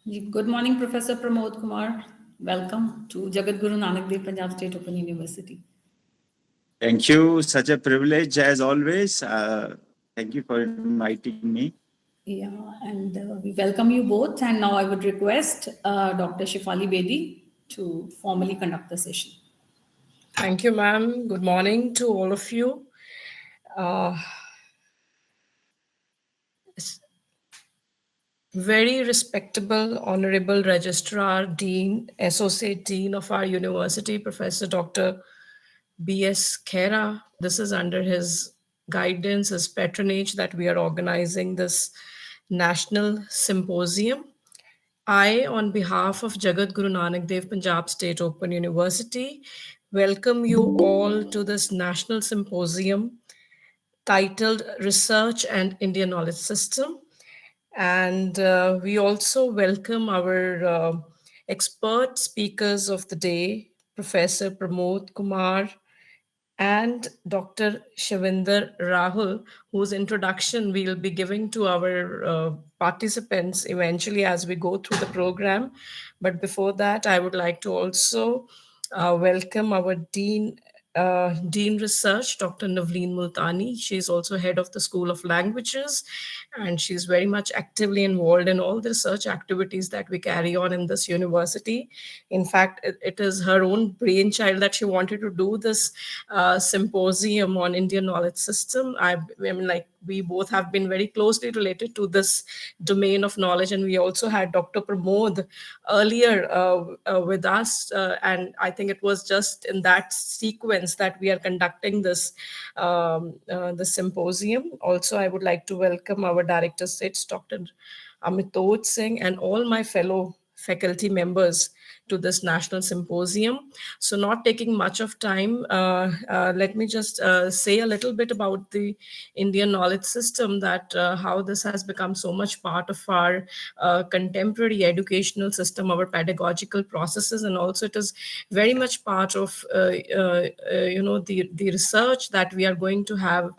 Good morning, Professor Pramod Kumar. Welcome to Jagat Guru Nanak Dev Punjab State Open University. Thank you. Such a privilege as always. Thank you for inviting me. Yeah, and we welcome you both. And now I would request Dr. Shifali Bedi to formally conduct the session. Thank you, ma'am. Good morning to all of you. Uh, very respectable, honorable registrar, dean, associate dean of our university, Professor Dr. B.S. Khera. This is under his guidance, his patronage that we are organizing this national symposium. I, on behalf of Jagat Guru Nanak Dev Punjab State Open University, welcome you all to this national symposium titled Research and Indian Knowledge System. And we also welcome our expert speakers of the day, Professor Pramod Kumar and Dr. Shivinder Rahul, whose introduction we'll be giving to our participants eventually as we go through the program. But before that, I would like to also welcome our Dean Research, Dr. Navleen Multani. She's also head of the School of Languages, and she's very much actively involved in all the research activities that we carry on in this university. In fact, it is her own brainchild that she wanted to do this symposium on Indian knowledge system. I mean, like, we both have been very closely related to this domain of knowledge, and we also had Dr. Pramod earlier with us, and I think it was just in that sequence that we are conducting this the symposium. Also, I would like to welcome our director sits, Dr. Amitoj Singh, and all my fellow faculty members to this national symposium. So, not taking much of time, let me just say a little bit about the Indian knowledge system, that how this has become so much part of our contemporary educational system, our pedagogical processes, and also it is very much part of the research that we are going to have,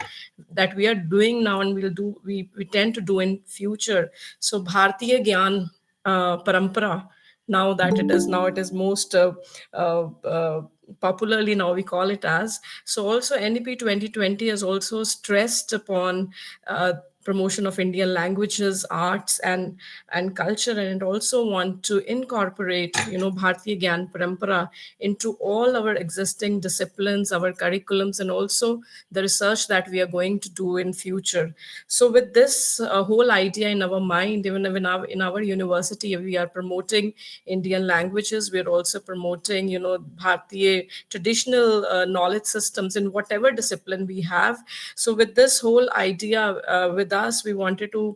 that we are doing now, and we tend to do in future. So Bharatiya Gyan Parampara, now it is most popularly now we call it as. So also NEP 2020 has also stressed upon promotion of Indian languages, arts, and culture, and it also want to incorporate Bharatiya Gyan Parampara into all our existing disciplines, our curriculums, and also the research that we are going to do in future. So with this whole idea in our mind, even in our university, we are promoting Indian languages. We are also promoting Bharatiya traditional knowledge systems in whatever discipline we have. So with this whole idea with us, we wanted to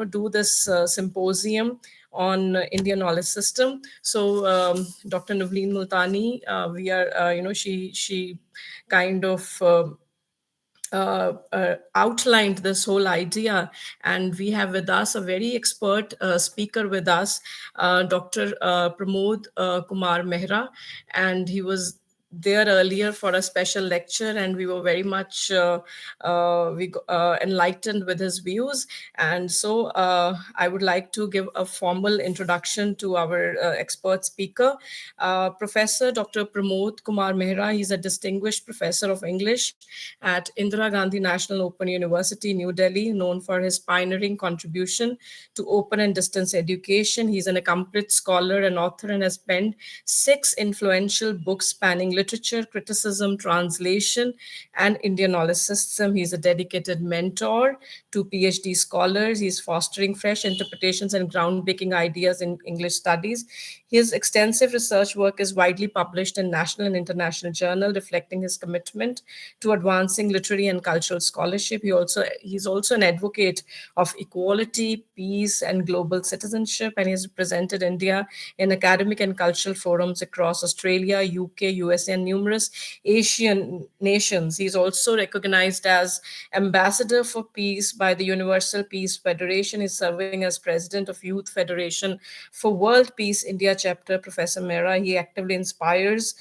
do this symposium on Indian knowledge system. So Dr. Navleen Multani, we are she kind of outlined this whole idea, and we have with us a very expert speaker with us, Dr. Pramod Kumar Mehra, and he was there earlier for a special lecture, and we were very much enlightened with his views. And so I would like to give a formal introduction to our expert speaker, Professor Dr. Pramod Kumar Mehra. He's a distinguished professor of English at Indira Gandhi National Open University, New Delhi, known for his pioneering contribution to open and distance education. He's an accomplished scholar and author and has penned 6 influential books spanning literature, criticism, translation, and Indian knowledge system. He's a dedicated mentor to PhD scholars. He's fostering fresh interpretations and groundbreaking ideas in English studies. His extensive research work is widely published in national and international journals, reflecting his commitment to advancing literary and cultural scholarship. He's also an advocate of equality, peace, and global citizenship, and he's represented India in academic and cultural forums across Australia, UK, USA, and numerous Asian nations. He's also recognized as Ambassador for Peace by the Universal Peace Federation. He's serving as President of Youth Federation for World Peace India chapter, Professor Mehra. He actively inspires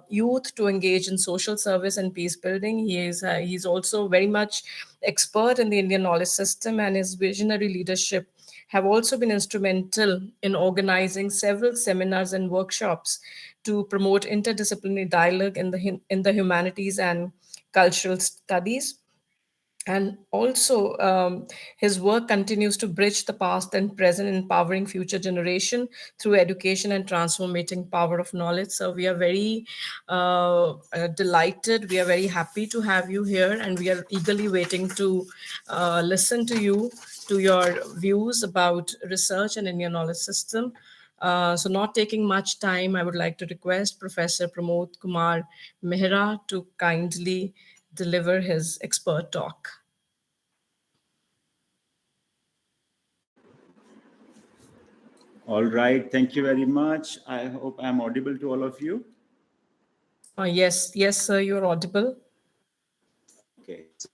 youth to engage in social service and peace building. He's also very much expert in the Indian knowledge system, and his visionary leadership have also been instrumental in organizing several seminars and workshops to promote interdisciplinary dialogue in the humanities and cultural studies. And also, his work continues to bridge the past and present, empowering future generation through education and transformating power of knowledge. So we are very delighted, we are very happy to have you here, and we are eagerly waiting to listen to you, to your views about research and Indian knowledge system. So not taking much time, I would like to request Professor Pramod Kumar Mehra to kindly deliver his expert talk. All right. Thank you very much. I hope I'm audible to all of you. Yes, sir, you're audible. Okay. So,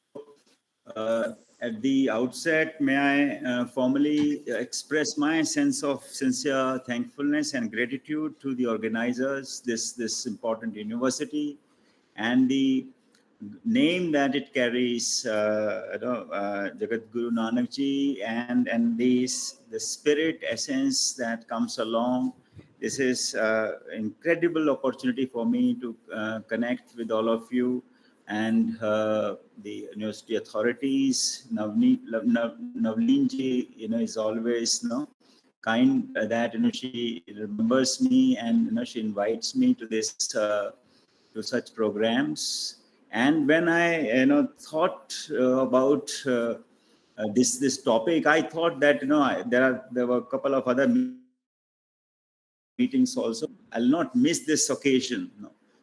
at the outset, may I formally express my sense of sincere thankfulness and gratitude to the organizers, this important university, and the name that it carries, Jagat Guru Nanak Ji, and the spirit essence that comes along. This is incredible opportunity for me to connect with all of you and the university authorities. Navleen ji, is always kind that she remembers me, and she invites me to this to such programs. And when I thought about this topic, I thought that there were a couple of other meetings also. I'll not miss this occasion.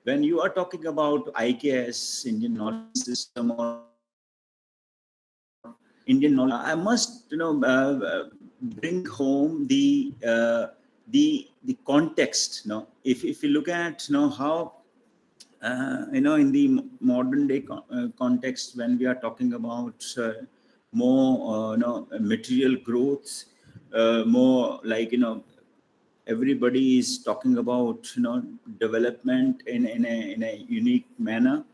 When you are talking about IKS, Indian knowledge system, or Indian knowledge, I must bring home the context. If you look at how in the modern day context, when we are talking about more material growth, more like everybody is talking about development in a unique manner.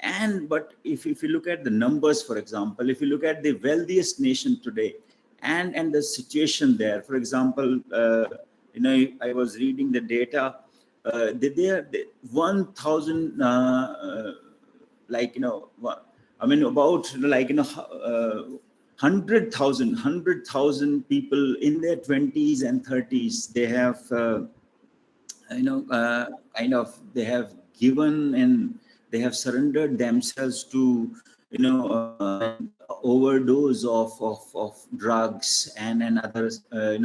And but if you look at the numbers, for example, if you look at the wealthiest nation today, and the situation there, for example, I was reading the data. They are 1,000 like I mean about like 100,000 people in their 20s and 30s. They have kind of they have given, and they have surrendered themselves to overdose of drugs and other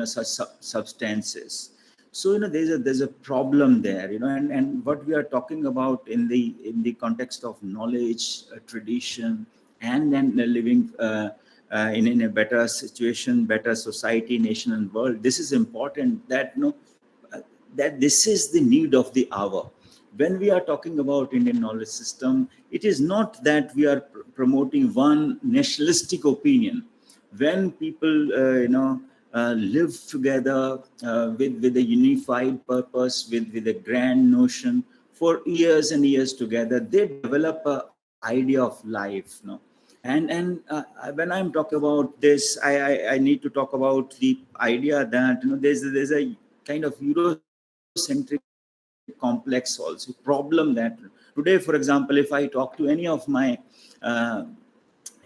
such substances. So there's a problem there, and what we are talking about in the context of knowledge, tradition, and then living in a better situation, better society, nation, and world. This is important, that that this is the need of the hour. When we are talking about Indian knowledge system, it is not that we are promoting one nationalistic opinion. When people live together with a unified purpose, with a grand notion for years and years together, they develop a idea of life. And when I'm talking about this, I need to talk about the idea that there's a kind of Eurocentric complex also problem, that today, for example, if I talk to any of my uh,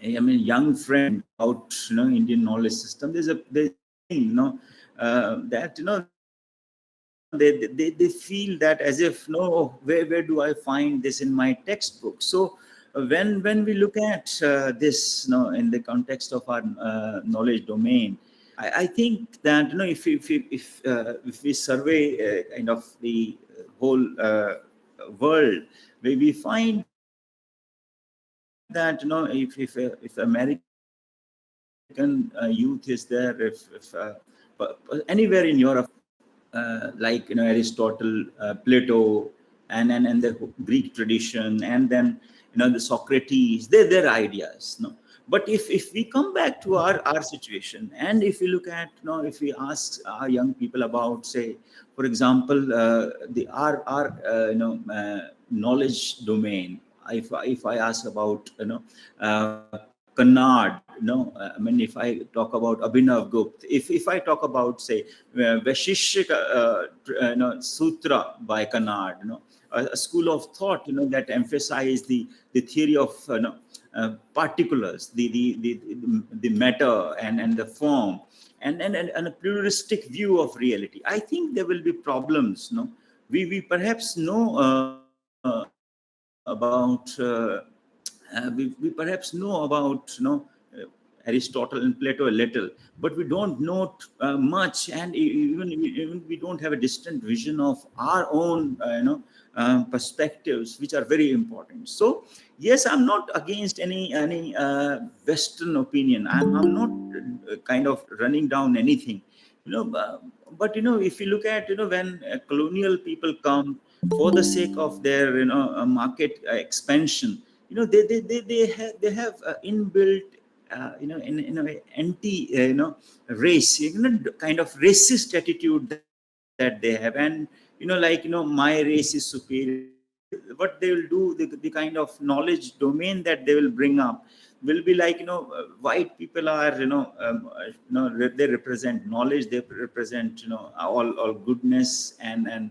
young friend about Indian knowledge system, there's a thing that they feel that as if, no, where do I find this in my textbook? So when we look at this in the context of our knowledge domain, I think that if we survey kind of the whole world, we find that if American youth is there, if anywhere in Europe, like Aristotle, Plato, and the Greek tradition, and then the Socrates, their ideas. But if we come back to our situation, and if we look at, if we ask our young people about, say, for example, the our knowledge domain, if I ask about, Kannad, I mean, if I talk about Abhinav Gupta, if I talk about, say, Vaishishik Sutra by Kannad, a school of thought, that emphasize the theory of, particulars, the matter and the form, and a pluralistic view of reality. I think there will be problems. We perhaps know about we perhaps know about, Aristotle and Plato a little, but we don't know much, and even we don't have a distant vision of our own, perspectives, which are very important. So yes, I'm not against any Western opinion. I'm not kind of running down anything, but if you look at, when colonial people come for the sake of their, market expansion, they have inbuilt, in a way, anti, race, kind of racist attitude that they have. And my race is superior. What they will do, the kind of knowledge domain that they will bring up will be like, white people are, they represent knowledge, they represent, all goodness and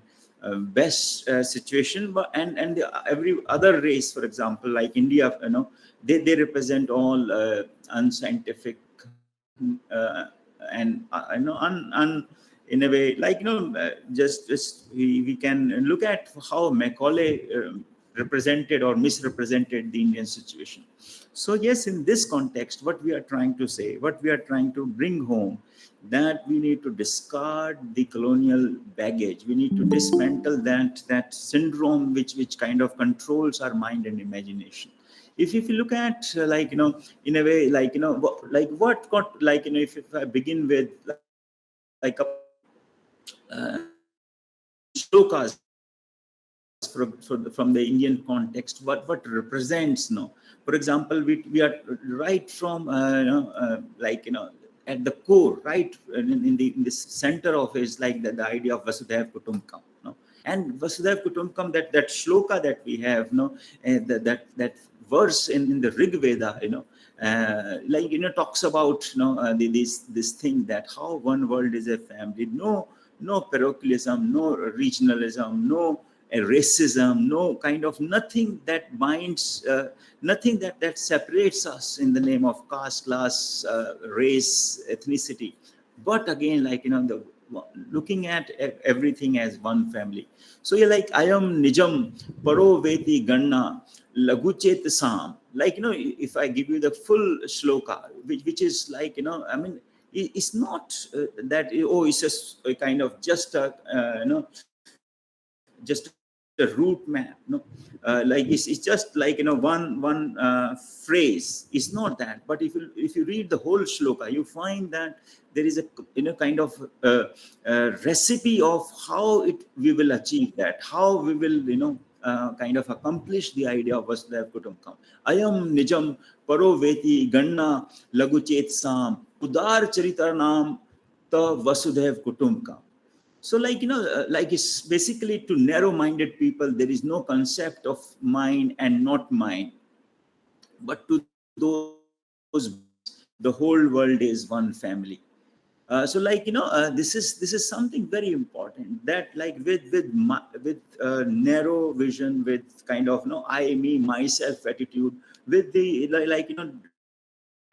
best situation. But and every other race, for example, like India, they represent all unscientific, and in a way, like, just we can look at how Macaulay represented or misrepresented the Indian situation. So yes, in this context, what we are trying to say, what we are trying to bring home, that we need to discard the colonial baggage. We need to dismantle that syndrome which kind of controls our mind and imagination. If you look at, like, in a way, like, like what got, like, if I begin with like a couple of shlokas from the Indian context, what represents, for example, we are right from, like, at the core, right, in the center of is like the idea of Vasudhaiv Kutumbakam, and Vasudhaiv Kutumbakam, that shloka that we have, that verse in the Rig Veda, like, talks about, this thing, that how one world is a family. No parochialism, no regionalism, no racism, no kind of nothing that binds, nothing that separates us in the name of caste, class, race, ethnicity. But again, like, the looking at everything as one family. So you're like, Ayam Nijam Paro Veti Ganna Laguchet Sam. Like, if I give you the full shloka, which is like, I mean, it's not that, oh, it's just a kind of just a, just a route map. Like, it's just like, one phrase. It's not that. But if you read the whole shloka, you find that there is a, kind of recipe of how we will achieve that, how we will, kind of accomplish the idea of Vasudhaiv Kutumbakam. Ayam Nijam Paro Veti Ganna Laguchet Sam Udar Charitarnam Ta Vasudhaiv Kutumbakam. So, like, like, it's basically to narrow-minded people, there is no concept of mine and not mine. But to those the whole world is one family. So, like, this is something very important, that, like, with narrow vision, with kind of, I, me, myself attitude, with the, like,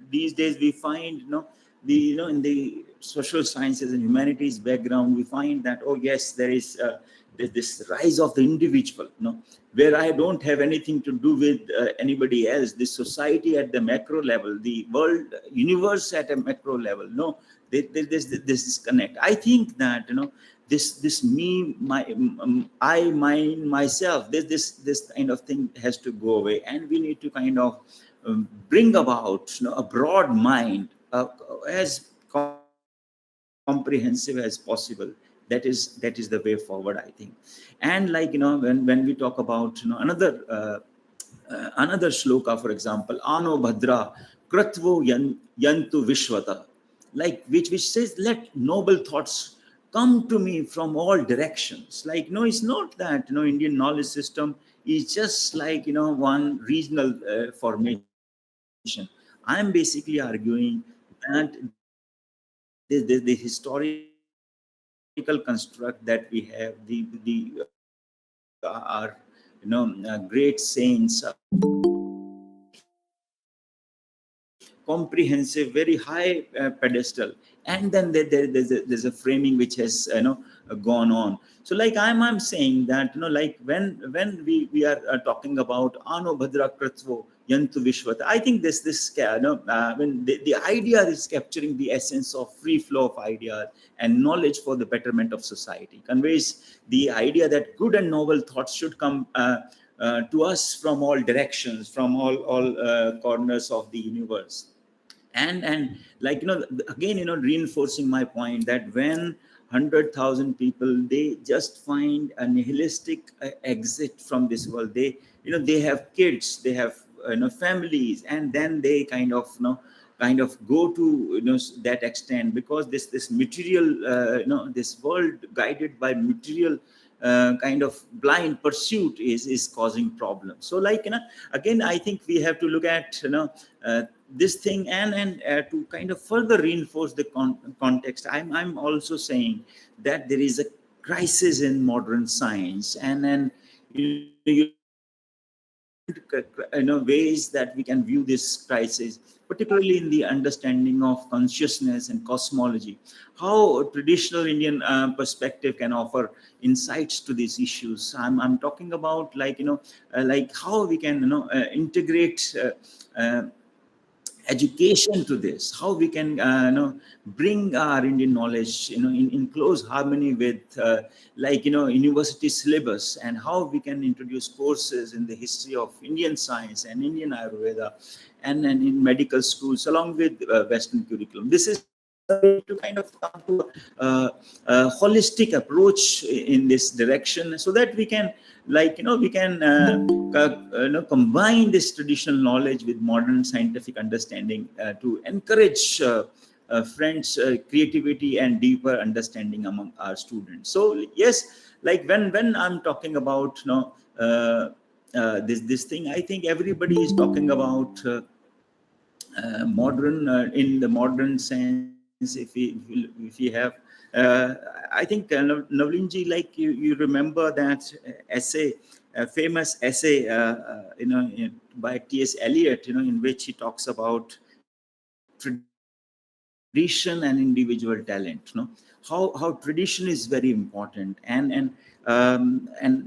these days we find, in the social sciences and humanities background, we find that, oh yes, there is this rise of the individual, where I don't have anything to do with anybody else. The society at the macro level, the world, universe at a macro level. No, there's this disconnect. I think that, this me, I, mine, myself, this kind of thing has to go away, and we need to kind of bring about, a broad mind, as comprehensive as possible. That is the way forward, I think. And, like, when we talk about, another shloka, for example, Ano Bhadra kratvo yantu vishvata, like which says, let noble thoughts come to me from all directions. Like, no, it's not that, Indian knowledge system is just like, one regional formation. I'm basically arguing that the historical construct that we have, great saints, comprehensive, very high pedestal, and then there's a framing which has gone on. So like I'm saying that, like when we are talking about ano bhadra kratvo yantu vishwata, I think this when the idea is capturing the essence of free flow of ideas and knowledge for the betterment of society, conveys the idea that good and noble thoughts should come to us from all directions, from all corners of the universe. And like, again, reinforcing my point that when 100,000 people, they just find a nihilistic exit from this world, they have kids, they have families, and then they kind of go to that extent, because this material, this world guided by material kind of blind pursuit is causing problems. So like, again, I think we have to look at this thing, and to kind of further reinforce the context, I'm also saying that there is a crisis in modern science, and you look at ways that we can view this crisis, particularly in the understanding of consciousness and cosmology, how a traditional Indian perspective can offer insights to these issues. I'm talking about, like, like how we can integrate education to this, how we can bring our Indian knowledge in close harmony with like university syllabus, and how we can introduce courses in the history of Indian science and Indian Ayurveda, and in medical schools along with Western curriculum. This is we need to kind of come to a holistic approach in this direction, so that we can, like, we can combine this traditional knowledge with modern scientific understanding to encourage French creativity and deeper understanding among our students. So yes, like when I'm talking about this thing, I think everybody is talking about modern, in the modern sense. If you have I think Navlinji, like you remember that essay, famous essay by T.S. Eliot, in which he talks about tradition and individual talent, how tradition is very important, and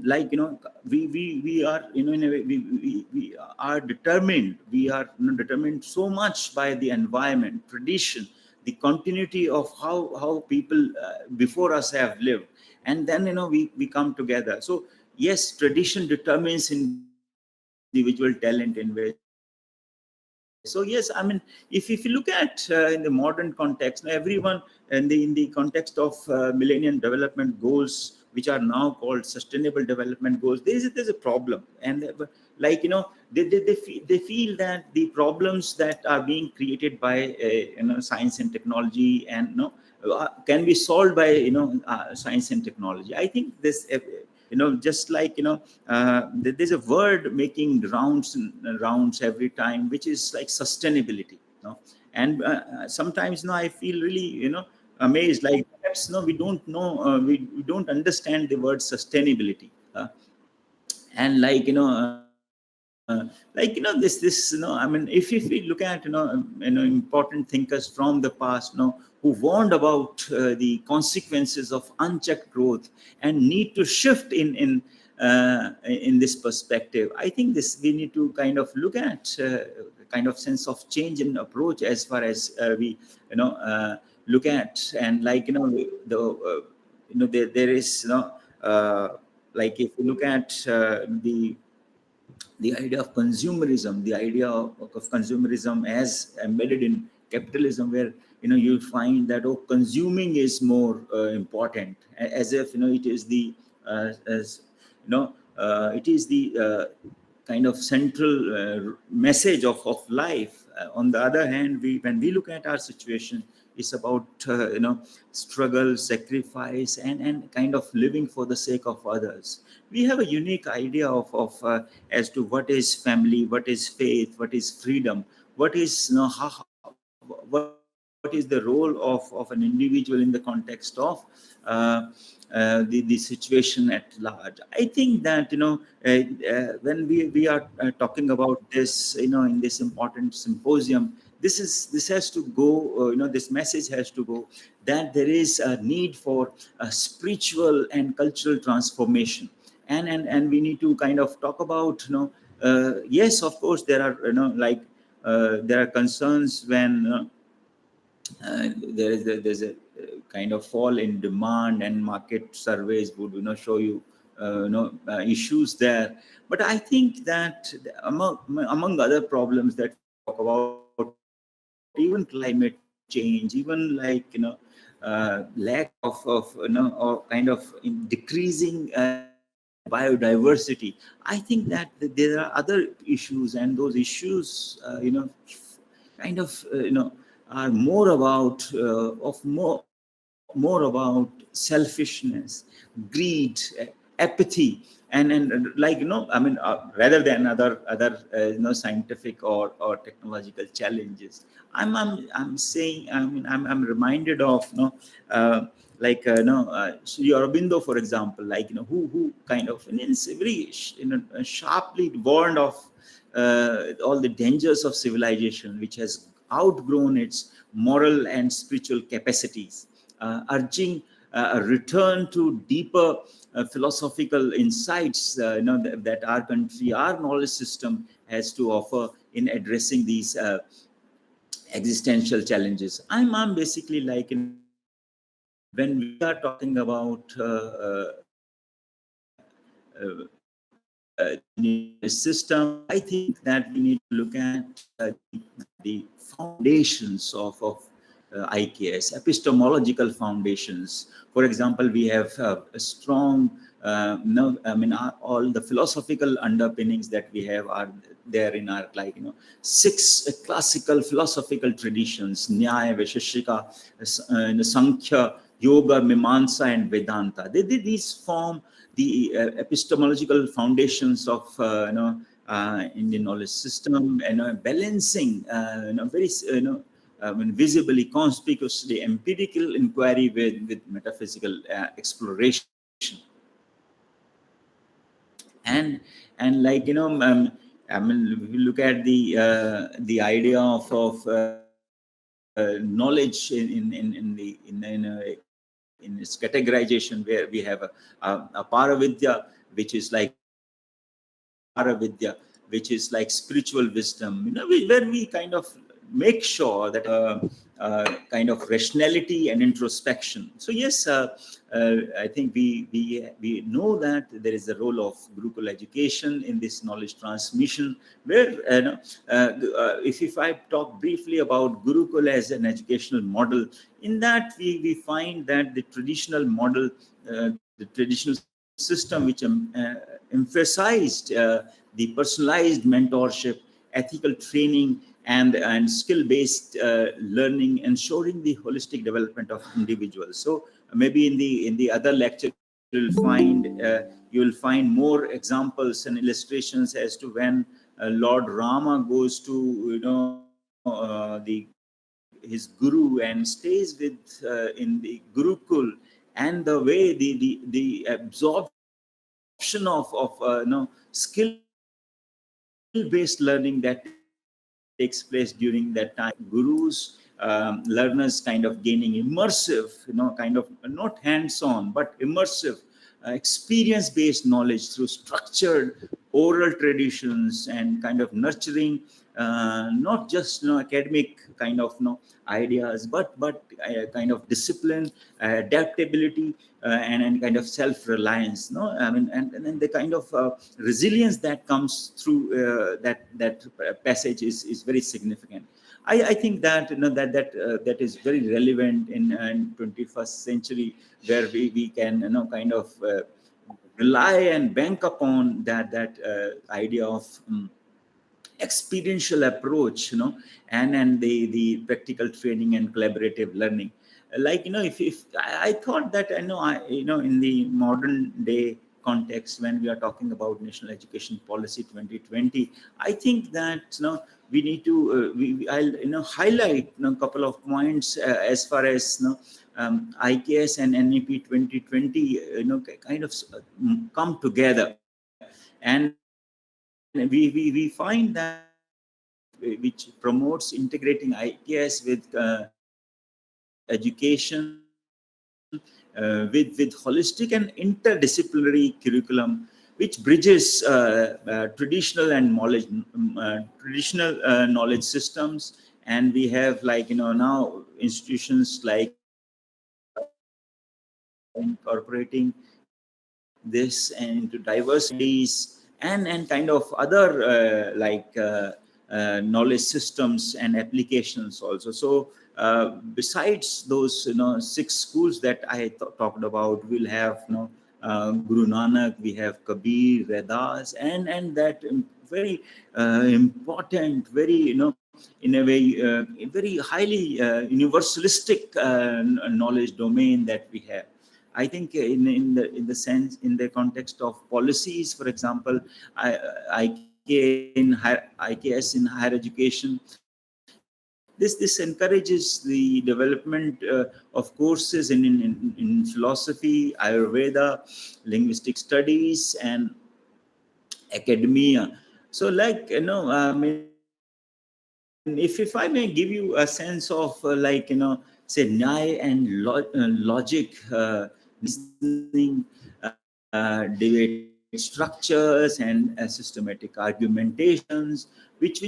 like, we are, in a way, we are determined, determined so much by the environment, tradition, the continuity of how people before us have lived, and then we come together. So yes, tradition determines individual talent in ways. So yes, I mean, if you look at in the modern context, now everyone in the context of millennium development goals, which are now called sustainable development goals, there's a problem. And like, they feel that the problems that are being created by science and technology, and can be solved by science and technology. I think this just like there's a word making rounds every time, which is like sustainability, and sometimes I feel really amazed, like perhaps we don't know, we don't understand the word sustainability, and like this I mean, if we look at important thinkers from the past, who warned about the consequences of unchecked growth and need to shift in this perspective. I think this we need to kind of look at kind of sense of change in approach, as far as we look at. And like the there is like, if you look at the idea of consumerism, the idea of consumerism as embedded in capitalism, where you find that, oh, consuming is more important, as if it is the as it is the kind of central message of life. on the other hand, when we look at our situation, it's about struggle, sacrifice, and kind of living for the sake of others. We have a unique idea of as to what is family, what is faith, what is freedom, what is what is the role of an individual in the context of the situation at large. I think that when we are talking about this, in this important symposium, this has to go, this message has to go, that there is a need for a spiritual and cultural transformation. And we need to kind of talk about, yes, of course, there are, there are concerns when there's a kind of fall in demand, and market surveys would show you issues there. But I think that among other problems that we talk about, even climate change, even lack of or kind of decreasing biodiversity, I think that there are other issues, and those issues kind of are more about more about selfishness, greed, apathy, and like rather than other scientific or technological challenges. I'm saying, I'm reminded of Sri Aurobindo, for example, who kind of very sharply warned of all the dangers of civilization, which has outgrown its moral and spiritual capacities, urging a return to deeper philosophical insights that our country, our knowledge system has to offer in addressing these existential challenges. I'm basically when we are talking about the system, I think that we need to look at the foundations of IKS, epistemological foundations. For example, we have a strong, all the philosophical underpinnings that we have are there in our, six classical philosophical traditions: Nyaya, Vaisheshika, Sankhya, Yoga, Mimamsa, and Vedanta. These form the epistemological foundations of Indian knowledge system, and balancing very visibly, conspicuously empirical inquiry with metaphysical exploration. And if you look at the idea of knowledge in its categorization, where we have a Paravidya, which is like spiritual wisdom, where we kind of make sure that kind of rationality and introspection. So yes, I think we know that there is a role of Gurukul education in this knowledge transmission, where if I talk briefly about Gurukul as an educational model, in that we find that the traditional model, the traditional system, which emphasized the personalized mentorship, ethical training, and skill-based learning, ensuring the holistic development of individuals. So maybe in the other lecture you will find more examples and illustrations as to when Lord Rama goes to his guru and stays with in the Gurukul, and the way the absorption of skill-based learning that takes place during that time. Gurus, learners kind of gaining immersive, kind of not hands-on but immersive experience-based knowledge through structured oral traditions, and kind of nurturing not just academic kind of ideas, but kind of discipline, adaptability, and kind of self-reliance. And the kind of resilience that comes through that passage is very significant. I think that that is very relevant in 21st century, where we can kind of rely and bank upon that idea of experiential approach, and the practical training and collaborative learning. Like, if I thought that, in the modern day context, when we are talking about national education policy 2020, I think that, we need to I'll highlight a couple of points as far as, IKS and NEP 2020 kind of come together. And we find that which promotes integrating IKS with education, with holistic and interdisciplinary curriculum, which bridges traditional and knowledge systems. And we have, like, now institutions like incorporating this and into diversities and kind of other knowledge systems and applications also. So besides those, six schools that I talked about, we'll have, Guru Nanak, we have Kabir, Redas, and that very important, very, in a way, very highly universalistic knowledge domain that we have. I think in the sense, in the context of policies, for example, IKS in higher education, this encourages the development of courses in philosophy, Ayurveda, linguistic studies, and academia. So, like, if I may give you a sense of, say, Nyaya and logic, reasoning, debate structures, and systematic argumentations, which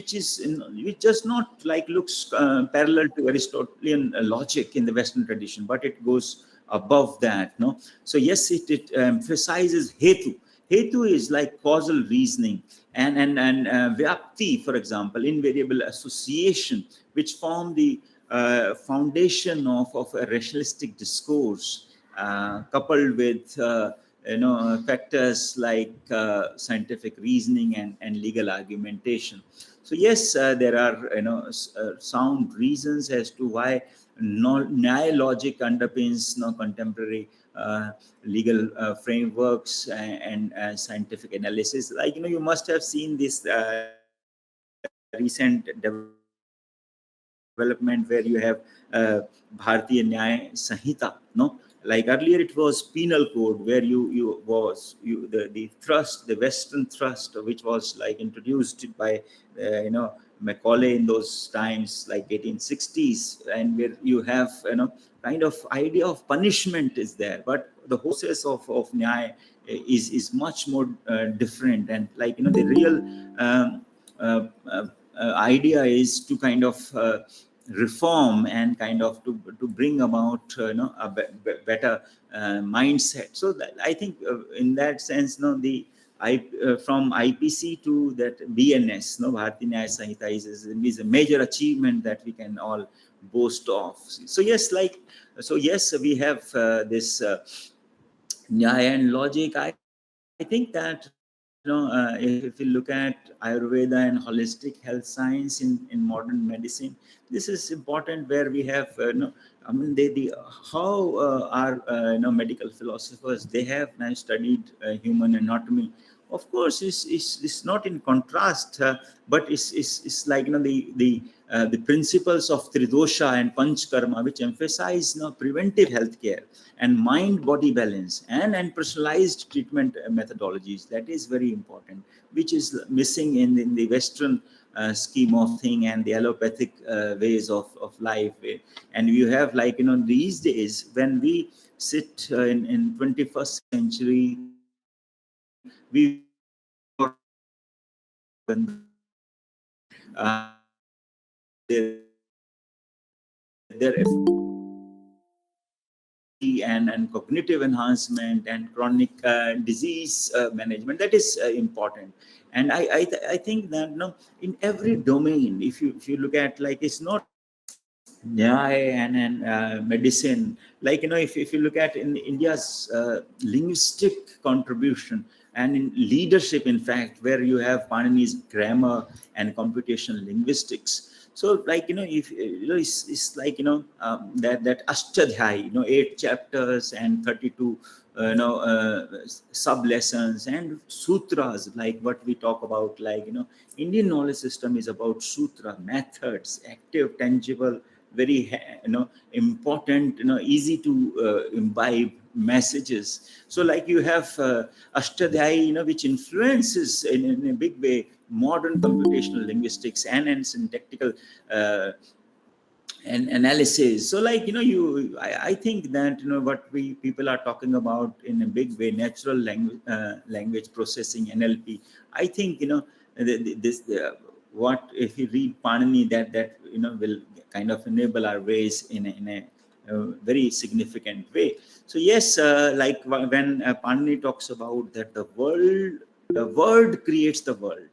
does not, like, looks parallel to Aristotelian logic in the Western tradition, but it goes above that. No, so yes, it emphasizes hetu. Hetu is like causal reasoning, and vyapti, for example, invariable association, which form the foundation of a rationalistic discourse, coupled with factors like scientific reasoning and legal argumentation. So yes, there are sound reasons as to why Nyaya logic underpins contemporary legal frameworks and scientific analysis. Like, you must have seen this recent development where you have Bharatiya Nyaya Sanhita. Like, earlier it was penal code, where the thrust, the Western thrust, which was like introduced by Macaulay in those times, like 1860s, and where you have kind of idea of punishment is there, but the whole process of Nyaya is much more different. And, like, the real uh, uh, idea is to kind of reform and kind of to bring about a better mindset. So that, I think, in that sense, from IPC to that BNS, Bharati Nyaya Sanhita is a major achievement that we can all boast of. So yes, we have this Nyaya and logic. I think that, if you look at Ayurveda and holistic health science in modern medicine, this is important, where we have, I mean, how our medical philosophers, they have now studied human anatomy. Of course, it's not in contrast, but it's like, the principles of Tridosha and Panchkarma, which emphasize preventive healthcare and mind-body balance and personalized treatment methodologies. That is very important, which is missing in the Western scheme of thing and the allopathic ways of life. And you have, like, these days, when we sit in 21st century, we their and cognitive enhancement and chronic disease management, that is important. And I think that, in every domain, if you look at, like, it's not Nyaya and medicine. Like, if you look at in India's linguistic contribution, and in leadership, in fact, where you have Panini's grammar and computational linguistics. So, like, if it's like, that Ashtadhyay, 8 chapters and 32 sub lessons and sutras, like what we talk about, like, Indian knowledge system is about sutra methods, active, tangible, very important, easy to imbibe messages. So, like, you have Ashtadhyayi, which influences in a big way modern computational linguistics and syntactical and analysis. So, like, I think that, what we people are talking about in a big way, natural language processing, NLP. I think, this what if you read Panini, that will kind of enable our ways in a very significant way. So, yes, like when Panini talks about that the word creates the world.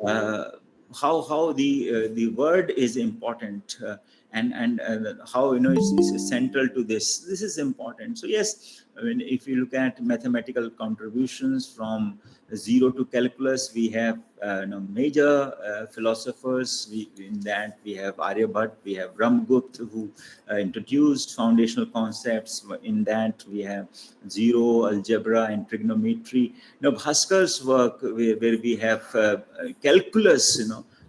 uh, how the word is important, and how, it's central to this is important. So, yes, I mean, if you look at mathematical contributions from zero to calculus, we have major philosophers. In that we have Aryabhat, we have Brahmagupta, who introduced foundational concepts. In that we have zero, algebra, and trigonometry. Bhaskar's work, where we have calculus,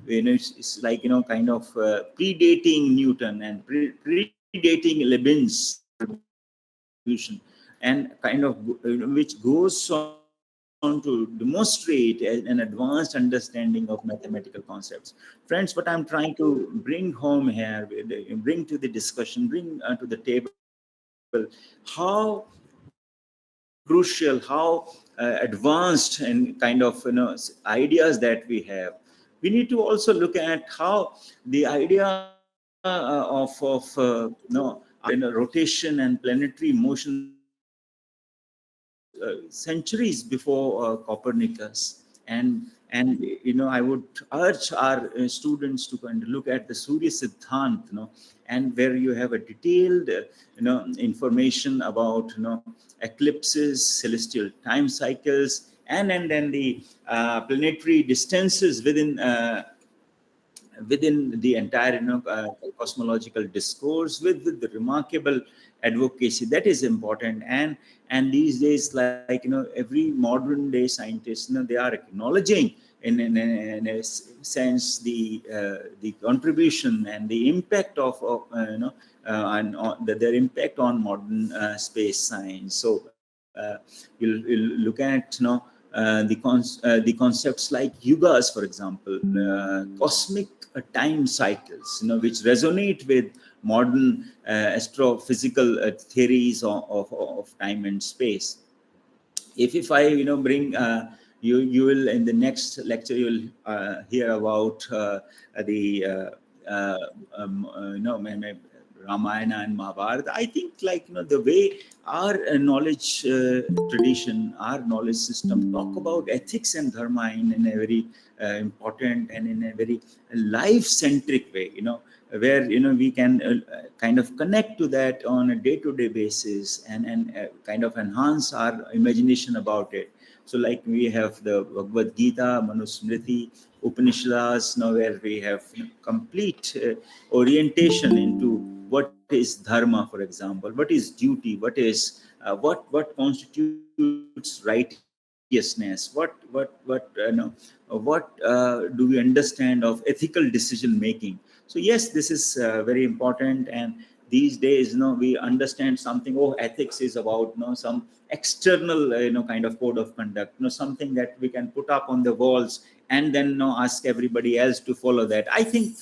it's like, kind of predating Newton and predating Leibniz contribution, and kind of, which goes on to demonstrate an advanced understanding of mathematical concepts. Friends, what I'm trying to bring home here, bring to the discussion, bring to the table, how crucial, how advanced and kind of, ideas that we have. We need to also look at how the idea of rotation and planetary motions centuries before Copernicus. And I would urge our students to kind of look at the Surya Siddhant, and where you have a detailed information about eclipses, celestial time cycles, and then the planetary distances within the entire cosmological discourse, with the remarkable advocacy that is important. And these days, like, every modern day scientist, they are acknowledging in a sense the contribution and the impact of and their impact on modern space science. So, you'll look at the concepts like yugas, for example, cosmic time cycles, which resonate with modern astrophysical theories of time and space. If I bring you will, in the next lecture, you'll hear about the Ramayana and Mahabharata. I think, like, the way our knowledge tradition, our knowledge system talk about ethics and dharma in a very important and in a very life-centric way, where we can kind of connect to that on a day-to-day basis, and kind of enhance our imagination about it. So, like, we have the Bhagavad Gita, Manusmriti, Upanishads, where we have complete orientation into what is dharma, for example, what is duty, what constitutes righteousness, what do we understand of ethical decision making. So, yes, this is very important. And these days, we understand something. Oh, ethics is about some external kind of code of conduct, something that we can put up on the walls and then ask everybody else to follow that. I think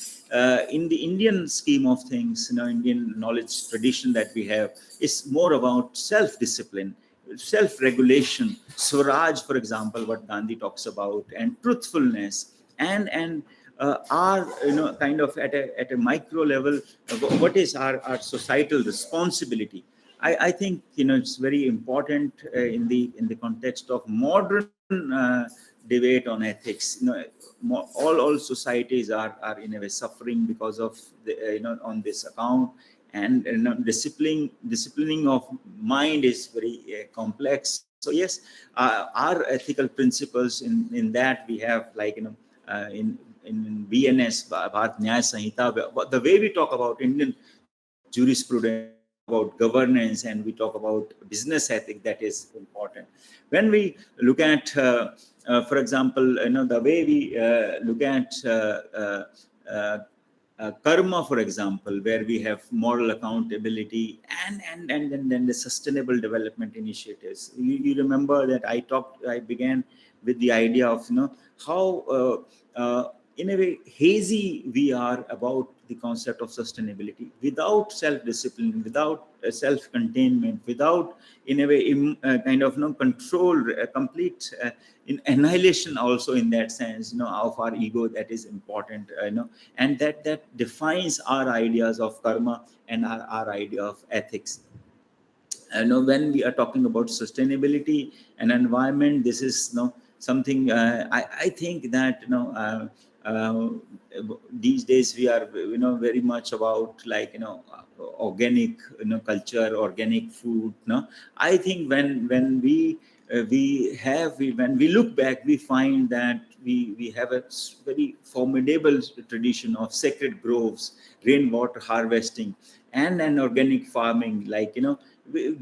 in the Indian scheme of things, Indian knowledge tradition that we have is more about self-discipline, self-regulation, Swaraj, for example, what Gandhi talks about, and truthfulness, and are kind of at a micro level, what is our societal responsibility. I think it's very important in the context of modern debate on ethics. All societies are in a way suffering because of on this account. And disciplining of mind is very complex, So yes, our ethical principles in that we have, like, in BNS, Bharat Nyaya Sanhita, the way we talk about Indian jurisprudence, we talk about governance, and we talk about business ethic, that is important. When we look at, for example, the way we look at karma, for example, where we have moral accountability, and then the sustainable development initiatives. You remember that I began with the idea of, how in a way hazy we are about the concept of sustainability, without self-discipline, without self-containment, without, in a way, kind of, control, complete in annihilation also, in that sense, of our ego. That is important, and that defines our ideas of karma and our idea of ethics. When we are talking about sustainability and environment, this is, something, I think that, uh, these days we are, very much about, like, organic, culture, organic food. I think when when we look back, we find that we have a very formidable tradition of sacred groves, rainwater harvesting, and organic farming, like,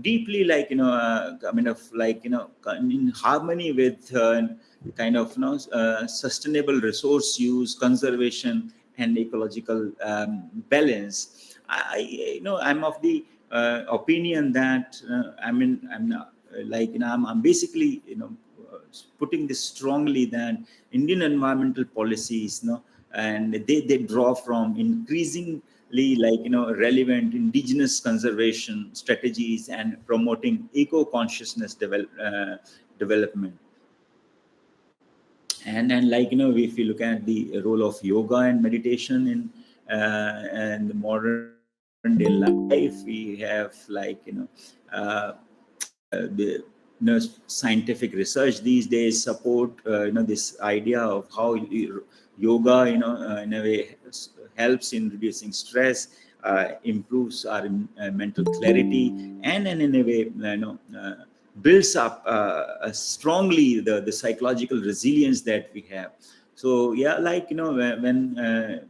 deeply, like, I mean, of, like, in harmony with kind of, sustainable resource use, conservation, and ecological balance. I'm of the opinion that, I'm not, like, I'm basically, putting this strongly, that Indian environmental policies, and they draw from increasingly, like, relevant indigenous conservation strategies, and promoting eco-consciousness development. And like, if you look at the role of yoga and meditation in and the modern day life, we have, like, uh, the, scientific research these days support, this idea of how yoga, in a way, helps in reducing stress, improves our mental clarity, and in a way, builds up strongly the psychological resilience that we have. So yeah, like, when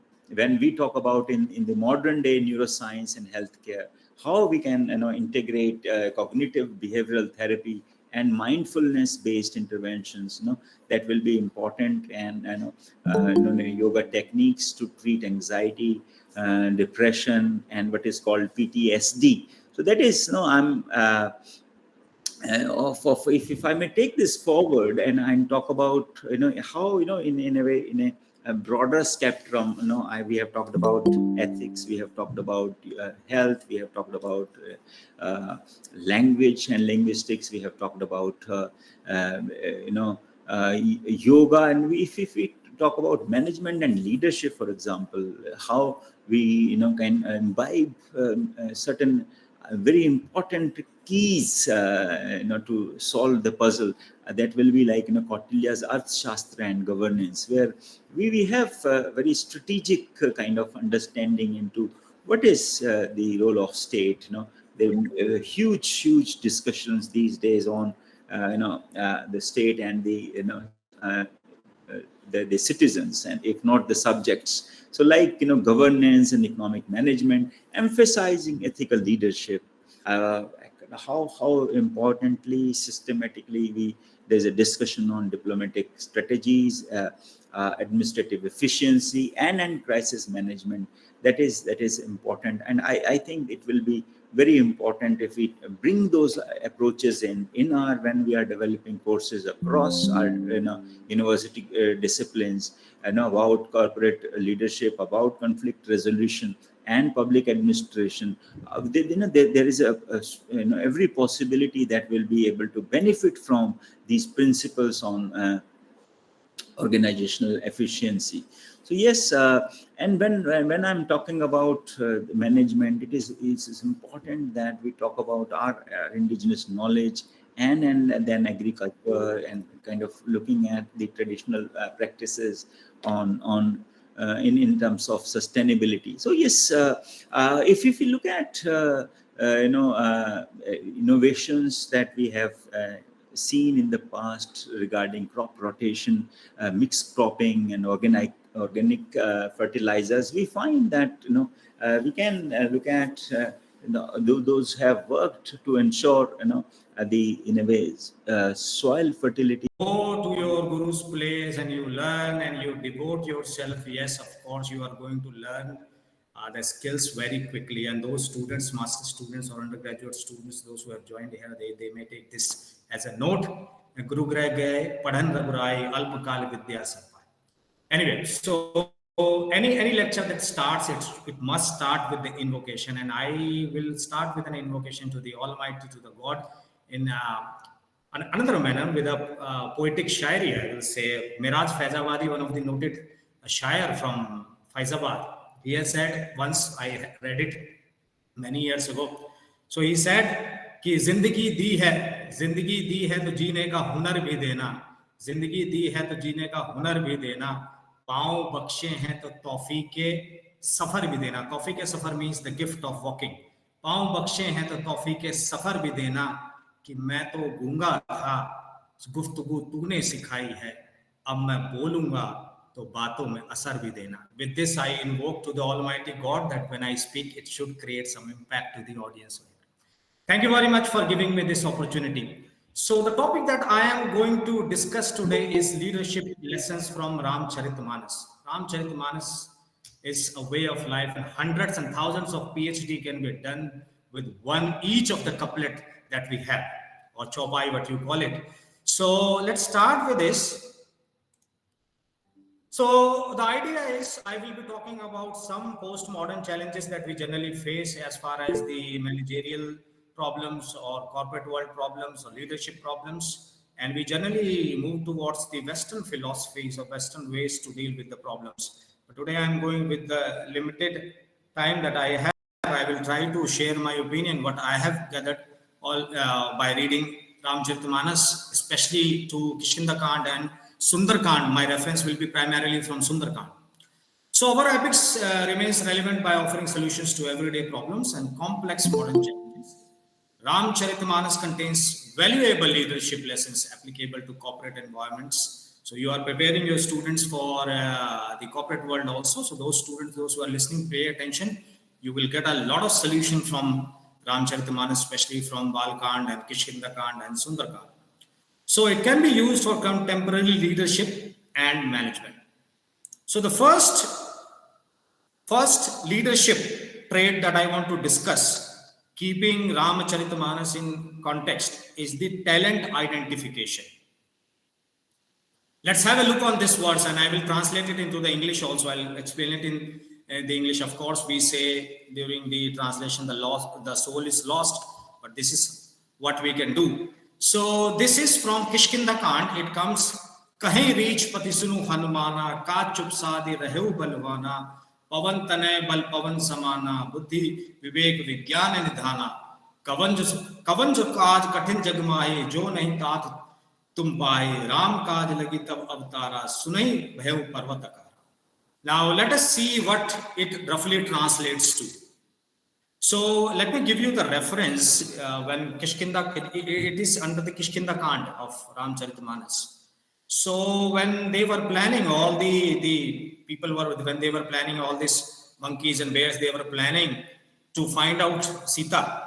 we talk about in the modern day neuroscience and healthcare, how we can, integrate cognitive behavioral therapy and mindfulness based interventions, that will be important. And yoga techniques to treat anxiety, depression, and what is called PTSD. So that is, I'm if I may take this forward and talk about, how, in a way, in a broader spectrum, we have talked about ethics, we have talked about health, we have talked about language and linguistics, we have talked about yoga, and if we talk about management and leadership, for example, how we, can imbibe certain very important keys, to solve the puzzle, that will be, like, Kautilya's Arthashastra and governance, where we have very strategic kind of understanding into what is the role of state. There are huge discussions these days on the state and the, the citizens, and if not the subjects. So, like, governance and economic management, emphasizing ethical leadership, uh, how importantly, systematically, there's a discussion on diplomatic strategies, administrative efficiency, and crisis management. That is important, and I think it will be very important if we bring those approaches in our, when we are developing courses across our, university disciplines, about corporate leadership, about conflict resolution and public administration. There is every possibility that will be able to benefit from these principles on organizational efficiency. So yes, and when I'm talking about management, it's important that we talk about our indigenous knowledge, and then agriculture, and kind of looking at the traditional practices on in terms of sustainability. So yes, if you look at innovations that we have seen in the past regarding crop rotation, mixed cropping, and organic fertilizers, we find that we can look at those have worked to ensure the in a ways soil fertility. Go to your guru's place and you learn and you devote yourself, yes, of course, you are going to learn the skills very quickly. And those students, master students or undergraduate students, those who have joined here, they may take this as a note. Guru Greh Gaye, Padhan Raghurai, Alpakal Vidya Sampai. Anyway, so any lecture that starts, it must start with the invocation. And I will start with an invocation to the Almighty, to the God, in another manner with a poetic shairi, I will say. Miraj Faizabadi, one of the noted shair from Faizabad, he has said, once I read it many years ago. So he said कि जिंदगी दी है तो जीने का हुनर भी देना, जिंदगी दी है तो जीने का हुनर भी देना, पाँव बख्शे हैं तो तौफीके सफर भी देना. तौफीके सफर means the gift of walking. पाँव बख्शे हैं तो तौफीके सफर भी देना, कि मैं तो गूंगा था, गुफ्तगू तूने सिखाई है, अब मैं बोलूंगा तो बातों में असर भी देना. With this I invoke to the Almighty God that when I speak it should create some impact to the audience. Thank you very much for giving me this opportunity. So the topic that I am going to discuss today is leadership lessons from Ramcharitmanas. Ramcharitmanas is a way of life, and hundreds and thousands of PhD can be done with each of the couplet that we have, or chopai, what you call it. So let's start with this. So the idea is I will be talking about some postmodern challenges that we generally face as far as the managerial problems or corporate world problems or leadership problems. And we generally move towards the Western philosophies or Western ways to deal with the problems. But today I'm going with the limited time that I have. I will try to share my opinion, what I have gathered by reading Ramcharitmanas, especially to Kishkindakand and Sundarkand. My reference will be primarily from Sundarkand. So our epics remains relevant by offering solutions to everyday problems and complex modern challenges. Ramcharitmanas contains valuable leadership lessons applicable to corporate environments. So you are preparing your students for the corporate world also. So those students, those who are listening, pay attention. You will get a lot of solution from Ramcharitmanas, especially from Balkand and Kishkindakand and Sundarkand. So it can be used for contemporary leadership and management. So the first leadership trait that I want to discuss, keeping Ramcharitmanas in context, is the talent identification. Let's have a look on this words, and I will translate it into the English also. I'll explain it in the English. Of course, we say during the translation, the soul is lost, but this is what we can do. So this is from Kishkindakand. It comes, Kahin reach patisunu hanumana, ka chup sadi rahev balwana, pavan tanay bal pavan samana, buddhi vivek vigyan nidhana, kavan jo kaaj kathin jagmaye, jo nahi tat tum paaye, ram kaaj lagi tab avtara, sunai bhayav parvatakara. Now let us see what it roughly translates to. So let me give you the reference when it is under the Kishkindakand of Ramcharitmanas. So when they were planning all the people were, when they were planning all these monkeys and bears, they were planning to find out Sita.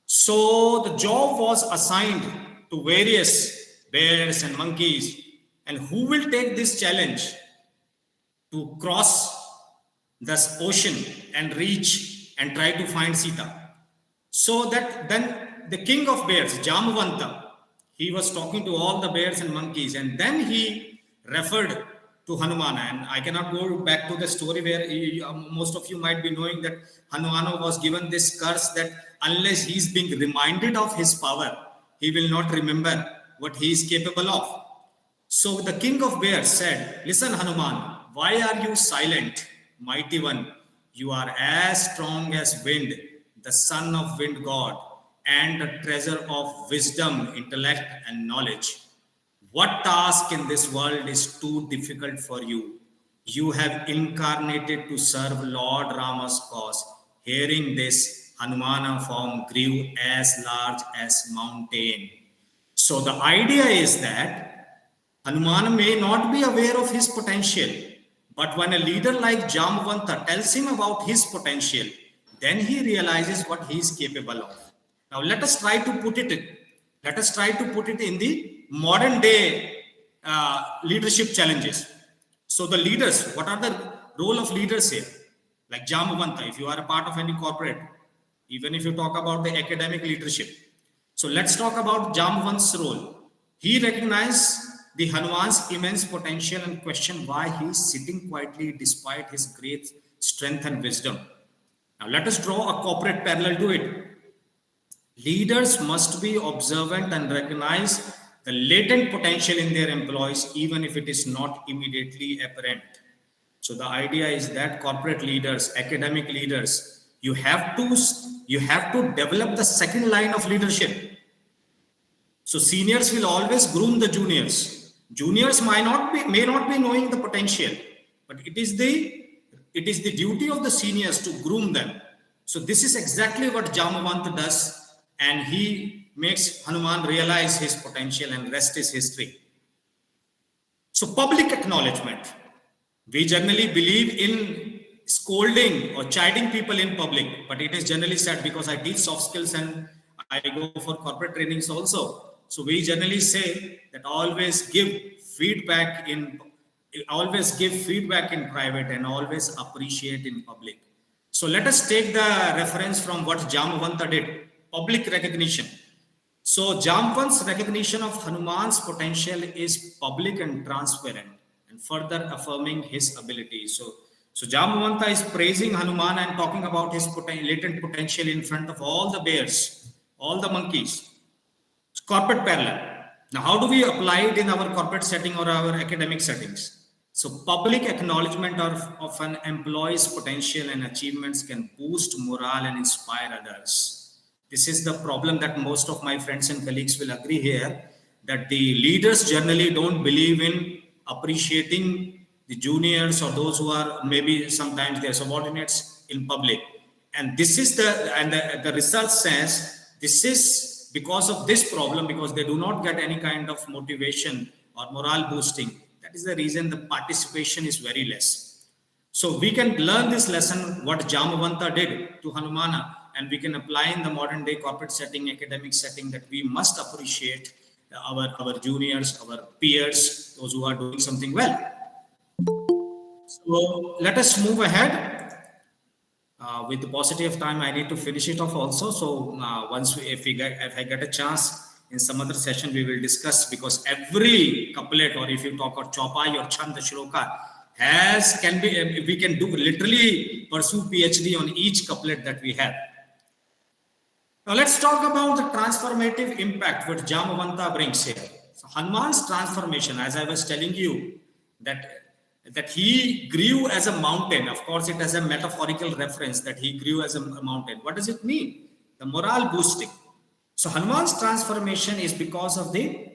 So the job was assigned to various bears and monkeys, and who will take this challenge to cross this ocean and reach and try to find Sita. So that then the king of bears, Jamavanta, he was talking to all the bears and monkeys, and then he referred to Hanumana. And I cannot go back to the story where most of you might be knowing that Hanumana was given this curse that unless he is being reminded of his power, he will not remember what he is capable of. So the king of bears said, "Listen, Hanuman, why are you silent, mighty one? You are as strong as wind, the son of wind god, and the treasure of wisdom, intellect, and knowledge. What task in this world is too difficult for you? You have incarnated to serve Lord Rama's cause." Hearing this, Hanumana form grew as large as mountain. So the idea is that Hanuman may not be aware of his potential, but when a leader like Jamavanta tells him about his potential, then he realizes what he is capable of. Now let us try to put it in the modern day leadership challenges. So the leaders, what are the role of leaders here? Like Jamavanta, if you are a part of any corporate, even if you talk about the academic leadership. So let's talk about Jamavant's role. He recognized the Hanuman's immense potential and questioned why he is sitting quietly despite his great strength and wisdom. Now let us draw a corporate parallel to it. Leaders must be observant and recognize the latent potential in their employees, even if it is not immediately apparent. So the idea is that corporate leaders, academic leaders, you have to develop the second line of leadership. So seniors will always groom the juniors. Juniors may not be knowing the potential, but it is the duty of the seniors to groom them. So this is exactly what Jamavanta does, and he makes Hanuman realize his potential, and rest is history. So public acknowledgement. We generally believe in scolding or chiding people in public, but it is generally said, because I teach soft skills and I go for corporate trainings also. So we generally say that always give feedback in private and always appreciate in public. So let us take the reference from what Jamavanta did, public recognition. So Jamavant's recognition of Hanuman's potential is public and transparent, and further affirming his ability. So Jamavanta is praising Hanuman and talking about his latent potential in front of all the bears, all the monkeys. Corporate parallel. Now, how do we apply it in our corporate setting or our academic settings? So public acknowledgement of an employee's potential and achievements can boost morale and inspire others. This is the problem that most of my friends and colleagues will agree here, that the leaders generally don't believe in appreciating the juniors or those who are maybe sometimes their subordinates in public. And this is the research says this is because of this problem, because they do not get any kind of motivation or morale boosting. That is the reason the participation is very less. So we can learn this lesson, what Jamavanta did to Hanumana, and we can apply in the modern day corporate setting, academic setting, that we must appreciate our juniors, our peers, those who are doing something well. So let us move ahead. With the paucity of time, I need to finish it off also. So if I get a chance in some other session, we will discuss, because every couplet, or if you talk about Chaupai or Chand Shloka, we can do literally pursue PhD on each couplet that we have. Now let's talk about the transformative impact what Jamavanta brings here. So Hanuman's transformation, as I was telling you, that he grew as a mountain. Of course, it has a metaphorical reference that he grew as a mountain. What does it mean? The morale boosting. So Hanuman's transformation is because of the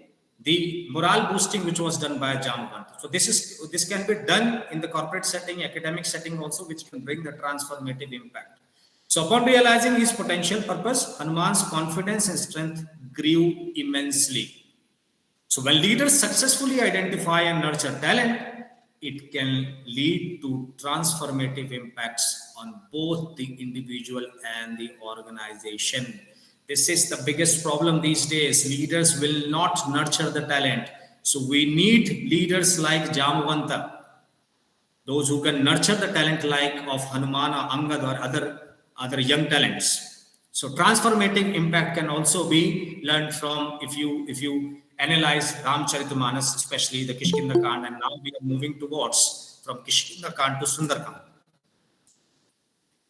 morale boosting which was done by Jamavanta. So this can be done in the corporate setting, academic setting also, which can bring the transformative impact. So upon realizing his potential purpose, Hanuman's confidence and strength grew immensely. So when leaders successfully identify and nurture talent, it can lead to transformative impacts on both the individual and the organization. This is the biggest problem these days. Leaders will not nurture the talent. So we need leaders like Jamavanta, those who can nurture the talent like of Hanumana, Angad, or other young talents. So transformative impact can also be learned from, if you analyze Ramcharitamanas, especially the Kishkinda Kand, and now we are moving towards from Kishkinda Kand to Sundarkand.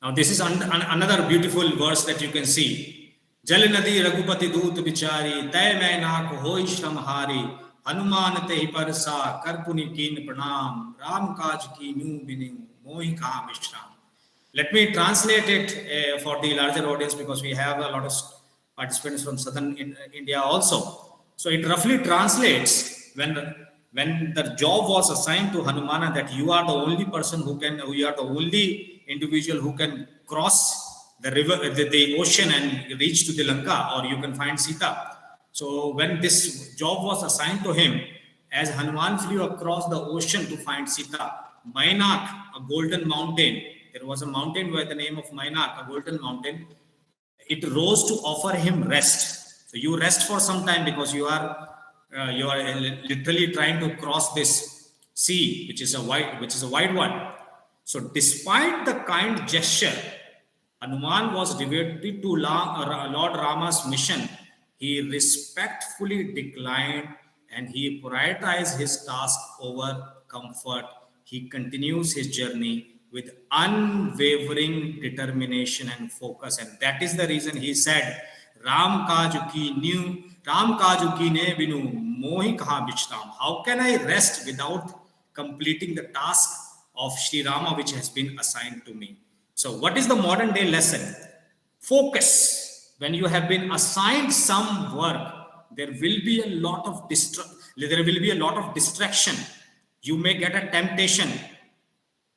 Now this is another beautiful verse that you can see. Jal Nadi Raghupati Doot Bichari, Tay Mai Nak Hoi Shram Hari, Hanuman Te Parsa, Karpuni Keen Pranam, Ram Kaj Ki Nu Binu, Mohi Ka Mishram. Let me translate it for the larger audience, because we have a lot of participants from southern India also. So it roughly translates, when the job was assigned to Hanumana, that you are the only person you are the only individual who can cross the river, the ocean, and reach to the Lanka, or you can find Sita. So when this job was assigned to him, as Hanuman flew across the ocean to find Sita, Mainak, a golden mountain, there was a mountain by the name of Mainak, a golden mountain, it rose to offer him rest. So you rest for some time because you are literally trying to cross this sea, which is a wide one. So despite the kind gesture, Hanuman was devoted to Lord Rama's mission. He respectfully declined and he prioritized his task over comfort. He continues his journey with unwavering determination and focus. And that is the reason he said, Ram Kajuki knew, Ram Kajuki ne binu mohi kaha bichtam. How can I rest without completing the task of Sri Rama which has been assigned to me? So what is the modern day lesson? Focus. When you have been assigned some work, there will be a lot of distraction. You may get a temptation.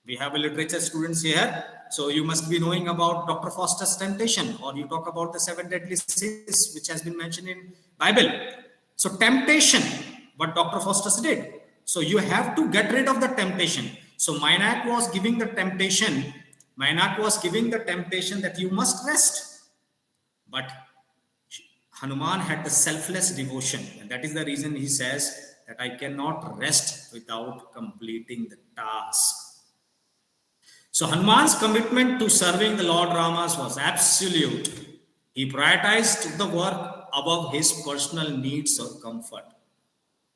We have a literature students here, so you must be knowing about Dr. Foster's temptation, or you talk about the 7 deadly sins which has been mentioned in Bible. So temptation, what Dr. Foster did. So you have to get rid of the temptation. So Mainak was giving the temptation that you must rest. But Hanuman had the selfless devotion, and that is the reason he says that I cannot rest without completing the task. So Hanuman's commitment to serving the Lord Ramas was absolute. He prioritized the work above his personal needs or comfort.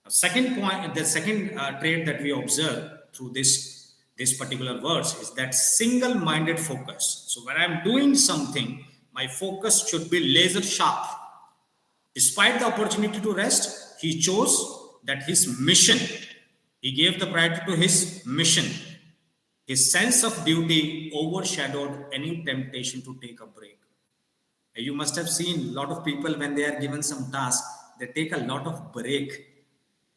The second trait that we observe through this particular verse is that single-minded focus. So when I'm doing something, my focus should be laser sharp. Despite the opportunity to rest, he chose that his mission. He gave the priority to his mission. His sense of duty overshadowed any temptation to take a break. You must have seen a lot of people when they are given some task, they take a lot of break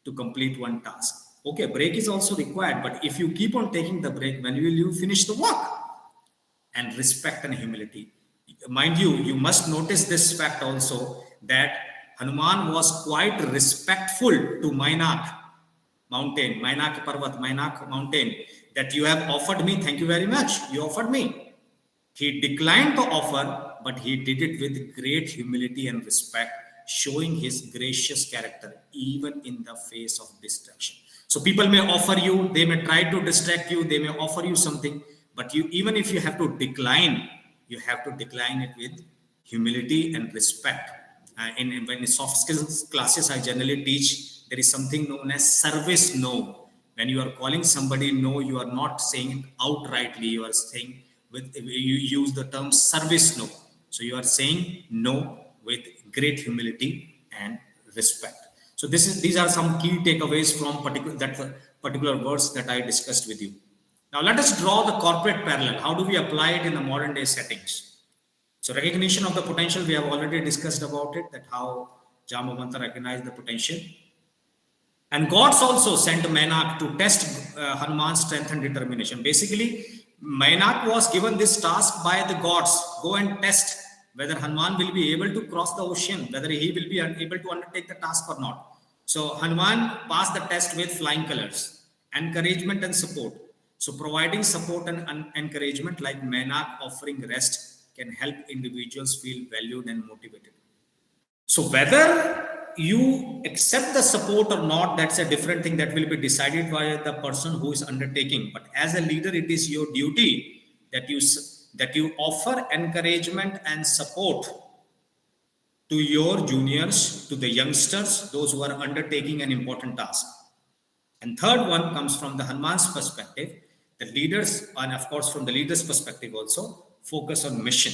to complete one task. Okay, break is also required, but if you keep on taking the break, when will you finish the work? And respect and humility. Mind you, you must notice this fact also, that Hanuman was quite respectful to Mainak mountain, Mainak Parvat, Mainak mountain, that you have offered me, thank you very much, you offered me. He declined the offer, but he did it with great humility and respect, showing his gracious character even in the face of distraction. So people may offer you, they may try to distract you, they may offer you something, but you, even if you have to decline, you have to decline it with humility and respect. When in soft skills classes I generally teach, there is something known as service no. When you are calling somebody no, you are not saying it outrightly, you are saying you use the term service no. So you are saying no with great humility and respect. So these are some key takeaways from particular verse that I discussed with you. Now let us draw the corporate parallel. How do we apply it in the modern day settings? So recognition of the potential, we have already discussed about it, that how Jamavanta recognized the potential. And gods also sent Mainak to test Hanuman's strength and determination. Basically, Mainak was given this task by the gods. Go and test whether Hanuman will be able to cross the ocean, whether he will be able to undertake the task or not. So Hanuman passed the test with flying colors, encouragement and support. So providing support and encouragement like Mainak offering rest can help individuals feel valued and motivated. So whether you accept the support or not, that's a different thing that will be decided by the person who is undertaking. But as a leader, it is your duty that you offer encouragement and support to your juniors, to the youngsters, those who are undertaking an important task. And third one comes from the Hanuman's perspective. The leaders, and of course from the leaders' perspective also, focus on mission.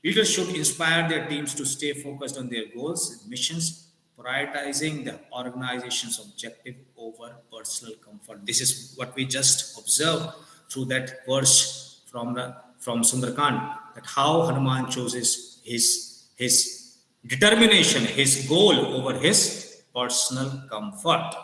Leaders should inspire their teams to stay focused on their goals and missions, prioritizing the organization's objective over personal comfort. This is what we just observed through that verse from Sundarkand, that how Hanuman chooses his determination, his goal over his personal comfort.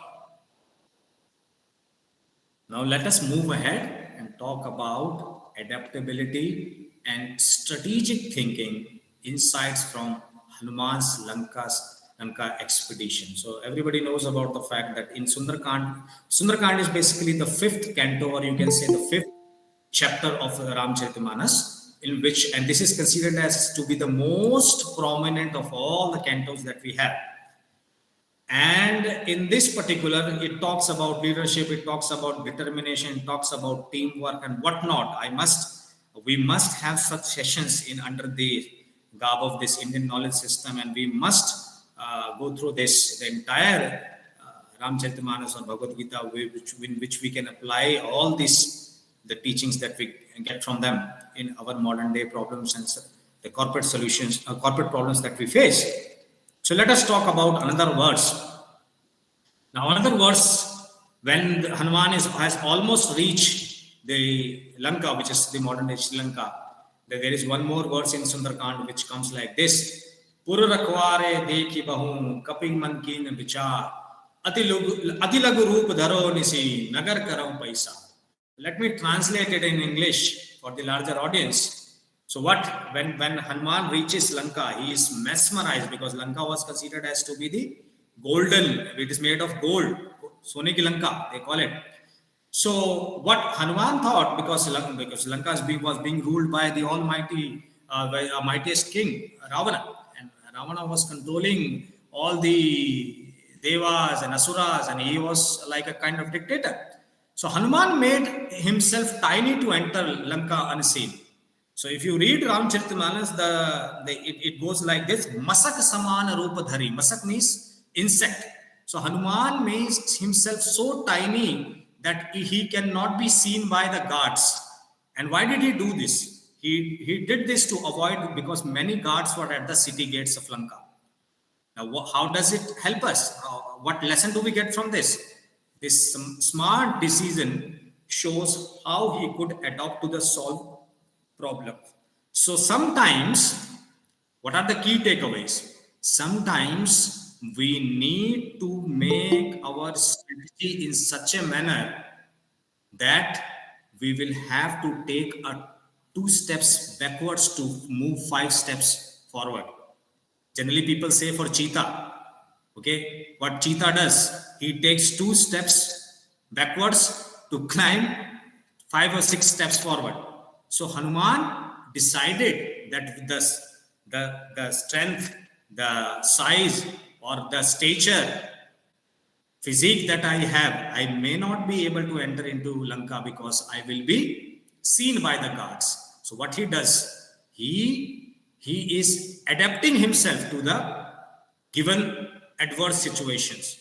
Now let us move ahead and talk about adaptability and strategic thinking, insights from Hanuman's Lanka expedition. So everybody knows about the fact that in Sundarkand is basically the fifth canto, or you can say the fifth chapter of Ramcharitamanas, in which, and this is considered as to be the most prominent of all the cantos that we have. And in this particular, it talks about leadership, it talks about determination, it talks about teamwork and whatnot. We must have such sessions in under the garb of this Indian knowledge system, and we must go through this, the entire Ramcharitamanas or Bhagavad Gita, in which we can apply all these, the teachings that we get from them in our modern day problems and the corporate solutions, corporate problems that we face. So let us talk about another verse. Now, another verse, when Hanuman has almost reached the Lanka, which is the modern day Sri Lanka, there is one more verse in Sundarkand which comes like this. Pur rakhware dekhi bahu, kapi man kin vichar, ati lagu roop dharo nisi, nagar karau paisa. Let me translate it in English for the larger audience. So when Hanuman reaches Lanka, he is mesmerized, because Lanka was considered as to be the golden, it is made of gold, Sone ki Lanka, they call it. So what Hanuman thought, because Lanka was being ruled by the almighty, mightiest king, Ravana, and Ravana was controlling all the devas and asuras, and he was like a kind of dictator. So Hanuman made himself tiny to enter Lanka unseen. So if you read Ramcharitamanas, it goes like this: Masak samana rupa dhari. Masak means insect. So Hanuman makes himself so tiny that he cannot be seen by the guards. And why did he do this? He did this to avoid, because many guards were at the city gates of Lanka. Now, how does it help us? What lesson do we get from this? This smart decision shows how he could adapt to the solve problem. So sometimes, what are the key takeaways? Sometimes we need to make our strategy in such a manner that we will have to take 2 steps backwards to move 5 steps forward. Generally, people say for cheetah, okay, what cheetah does, he takes 2 steps backwards to climb 5 or 6 steps forward. So Hanuman decided that the strength, the size, or the stature, physique that I have, I may not be able to enter into Lanka because I will be seen by the guards. So what he does, he is adapting himself to the given adverse situations.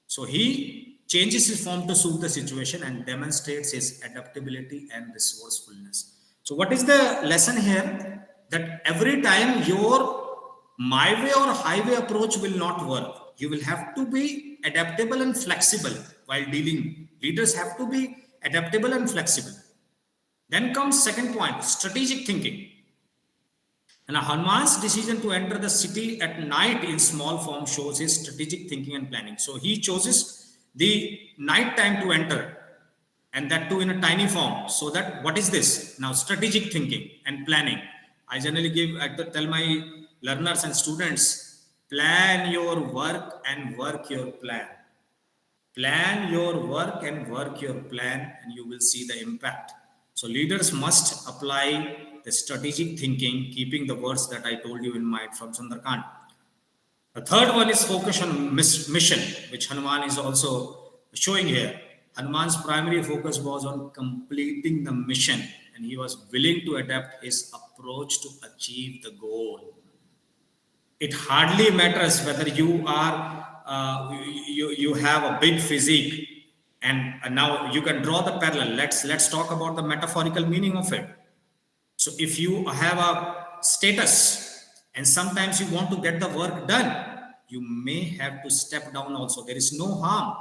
So he changes his form to suit the situation and demonstrates his adaptability and resourcefulness. So what is the lesson here? That every time your my way or highway approach will not work. You will have to be adaptable and flexible while dealing. Leaders have to be adaptable and flexible. Then comes second point, strategic thinking. And Hanuman's decision to enter the city at night in small form shows his strategic thinking and planning. So he chooses the night time to enter, and that too in a tiny form. So that, what is this? Now, strategic thinking and planning. I generally tell my learners and students, plan your work and work your plan. Plan your work and work your plan, and you will see the impact. So leaders must apply the strategic thinking, keeping the words that I told you in mind from Sundarkand. The third one is focus on mission, which Hanuman is also showing here. Hanuman's primary focus was on completing the mission, and he was willing to adapt his approach to achieve the goal. It hardly matters whether you are you have a big physique, and now you can draw the parallel. Let's talk about the metaphorical meaning of it. So if you have a status and sometimes you want to get the work done, you may have to step down also. There is no harm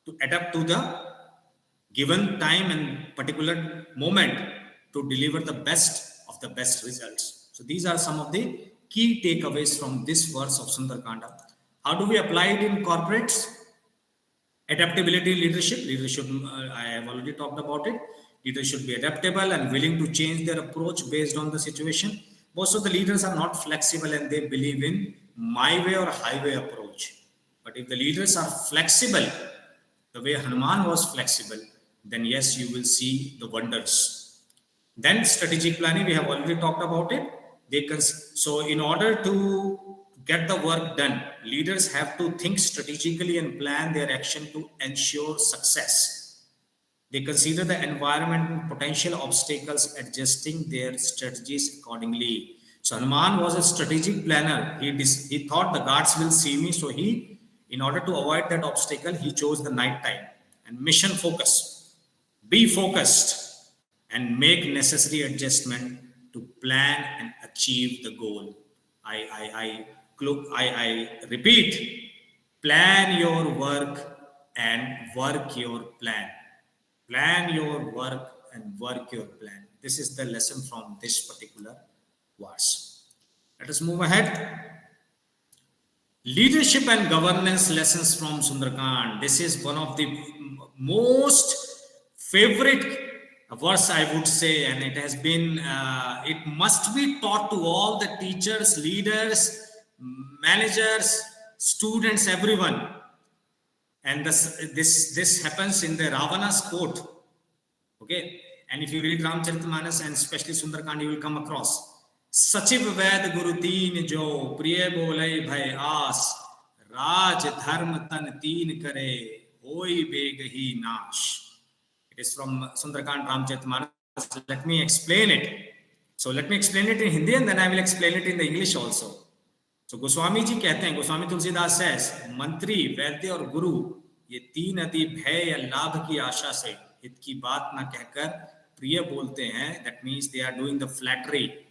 to adapt to the given time and particular moment to deliver the best of the best results. So these are some of the key takeaways from this verse of Sundarkanda. How do we apply it in corporates? Adaptability leadership. I have already talked about it. Leaders should be adaptable and willing to change their approach based on the situation. Most of the leaders are not flexible and they believe in my way or highway approach. But if the leaders are flexible, the way Hanuman was flexible, then yes, you will see the wonders. Then strategic planning, we have already talked about it. So in order to get the work done, leaders have to think strategically and plan their action to ensure success. They consider the environment and potential obstacles, adjusting their strategies accordingly. So Hanuman was a strategic planner. He thought the gods will see me. So in order to avoid that obstacle, he chose the night time. And mission focus. Be focused and make necessary adjustment to plan and achieve the goal. I repeat, plan your work and work your plan. Plan your work and work your plan. This is the lesson from this particular verse. Let us move ahead. Leadership and governance lessons from Sundarkand. This is one of the most favorite verse, I would say, and it has been, it must be taught to all the teachers, leaders, managers, students, everyone. And this happens in the Ravana's court. Okay, and if you read Ramcharitmanas and especially Sundarkand, you will come across Sachiv Ved Guru Teen Jo Priya Bolai Bhai As Raj Dharm Tan Teen Kare Hoi Begahi Nash. It is from Sundarkand Ramcharitmanas. Let me explain it. So let me explain it in Hindi and then I will explain it in the English also. So Goswami जी कहते हैं, Goswami Tulsidas says, मंत्री, वैद्य और गुरु ये तीन अति भय या लाभ की आशा से हित की बात ना कहकर प्रिय बोलते हैं. That means they are doing the flattery,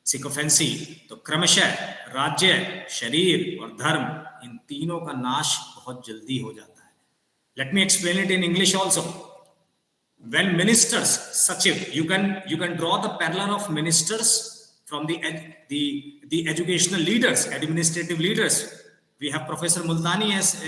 sycophancy. तो क्रमशः राज्य, शरीर और धर्म, इन तीनों का नाश बहुत जल्दी हो जाता है. Let me explain it in English also. When ministers, Sachiv, you can draw the parallel of ministers from the educational leaders, administrative leaders. We have Professor Multani as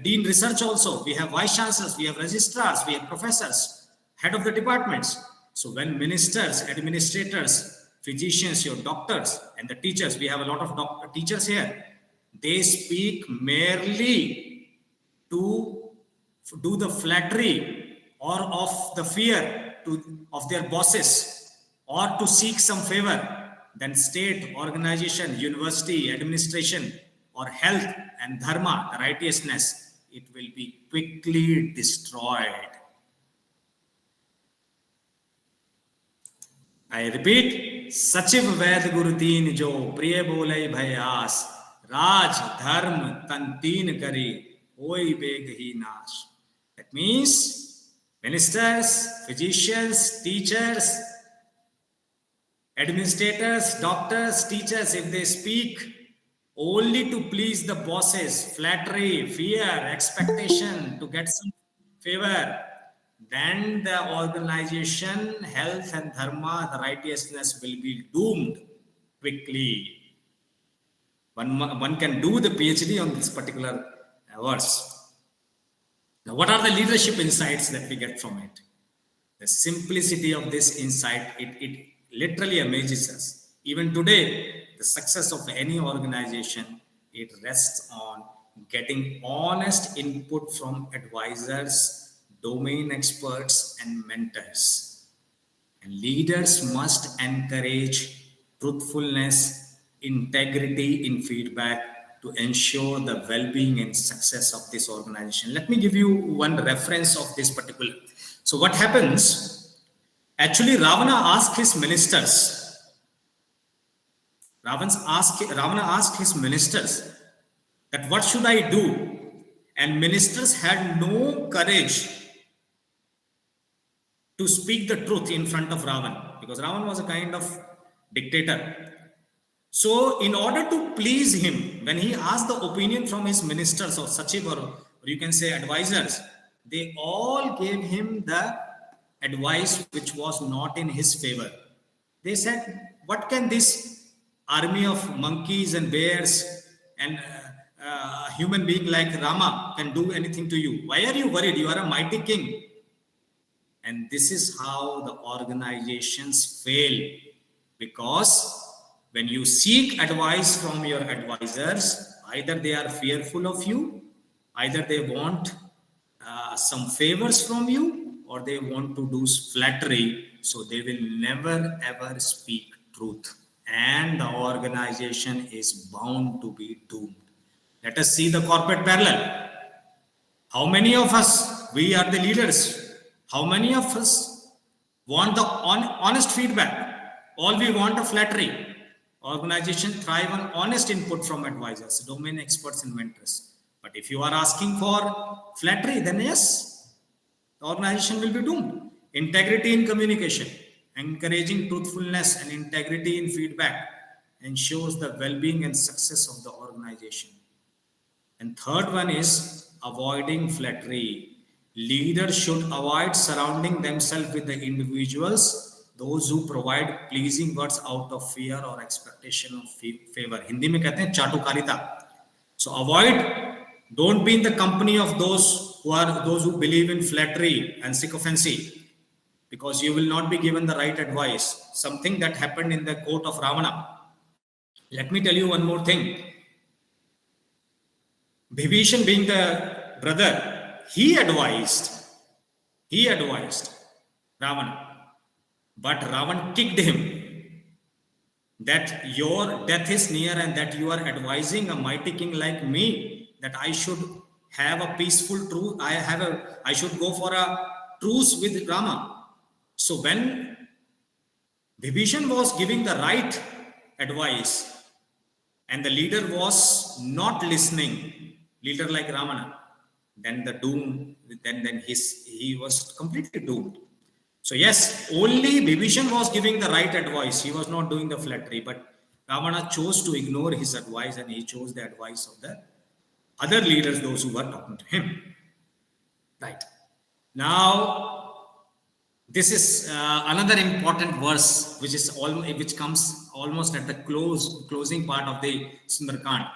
Dean Research also. We have Vice Chancellors, we have Registrars, we have Professors, Head of the Departments. So when ministers, administrators, physicians, your doctors, and the teachers, we have a lot of teachers here, they speak merely to do the flattery or of the fear of their bosses, or to seek some favor, then state, organization, university, administration, or health and dharma, the righteousness, it will be quickly destroyed. I repeat, Sachiv Ved Guru Teen Jo Priya Bolai Bhayas Raj Dharm Tan Teen Kari Hoi Beghi Nash. That means ministers, physicians, teachers, administrators, doctors, teachers, if they speak only to please the bosses, flattery, fear, expectation, to get some favor, then the organization, health and dharma, the righteousness will be doomed quickly. One can do the PhD on this particular verse. Now, what are the leadership insights that we get from it? The simplicity of this insight, it literally amazes us. Even today, the success of any organization, it rests on getting honest input from advisors, domain experts, and mentors. And leaders must encourage truthfulness, integrity in feedback to ensure the well-being and success of this organization. Let me give you one reference of this particular. So what happens? Actually, Ravana asked his ministers. Ravana asked his ministers that what should I do? And ministers had no courage to speak the truth in front of Ravana, because Ravana was a kind of dictator. So in order to please him, when he asked the opinion from his ministers or Sachiv, or you can say advisors, they all gave him the advice which was not in his favor. They said, what can this army of monkeys and bears and a human being like Rama can do anything to you? Why are you worried? You are a mighty king. And this is how the organizations fail, because When you seek advice from your advisors, either they are fearful of you, either they want some favors from you, or they want to do flattery, so they will never ever speak truth, and the organization is bound to be doomed. Let us see the corporate parallel. How many of us, we are the leaders, how many of us want the honest feedback? All we want a flattery. Organization thrive on honest input from advisors, domain experts and mentors. But if you are asking for flattery, then yes, the organization will be doomed. Integrity in communication, encouraging truthfulness and integrity in feedback ensures the well-being and success of the organization. And third one is avoiding flattery. Leaders should avoid surrounding themselves with the individuals, those who provide pleasing words out of fear or expectation of favor. Hindi में कहते हैं चाटुकारिता. So avoid, don't be in the company of those who believe in flattery and sycophancy, because you will not be given the right advice. Something that happened in the court of Ravana. Let me tell you one more thing. Vibhishan, being the brother, he advised Ravana, but Ravan kicked him that your death is near and that you are advising a mighty king like me that I should have a peaceful truce. I should go for a truce with Rama. So when Vibhishan was giving the right advice and the leader was not listening, leader like Ravana, then he was completely doomed. So yes, only Vibhishan was giving the right advice. He was not doing the flattery, but Ravana chose to ignore his advice and he chose the advice of the other leaders, those who were talking to him. Right. Now, this is another important verse, which comes almost at the closing part of the Sundarkand.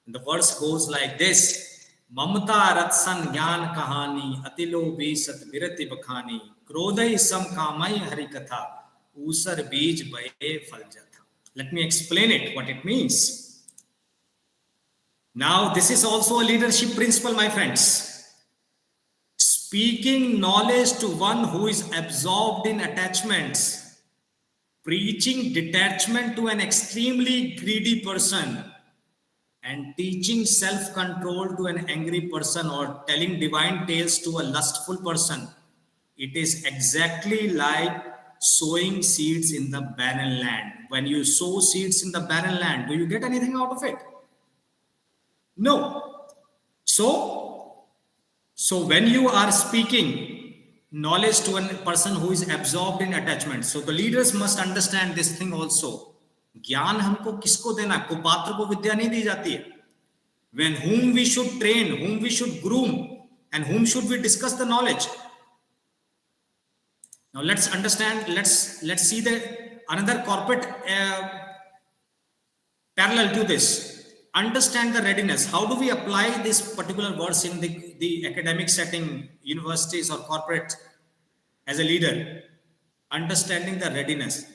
The verse goes like this: Mamata ratsan gyan kahani, atilo bisat birati bakhani, krodai sam kamai harikatha, usar bij baye faljatha. Let me explain it, what it means. Now, this is also a leadership principle, my friends. Speaking knowledge to one who is absorbed in attachments, preaching detachment to an extremely greedy person, and teaching self-control to an angry person, or telling divine tales to a lustful person, it is exactly like sowing seeds in the barren land. When you sow seeds in the barren land, do you get anything out of it? No. So when you are speaking knowledge to a person who is absorbed in attachment, so the leaders must understand this thing also. ज्ञान हमको किसको देना है? कुपात्र को विद्या नहीं दी जाती है. When whom we should train, whom we should groom, and whom should we discuss the knowledge. Now let's understand. Let's see another corporate parallel to this. Understand the readiness. How do we apply this particular verse in the academic setting, universities or corporate, as a leader? Understanding the readiness.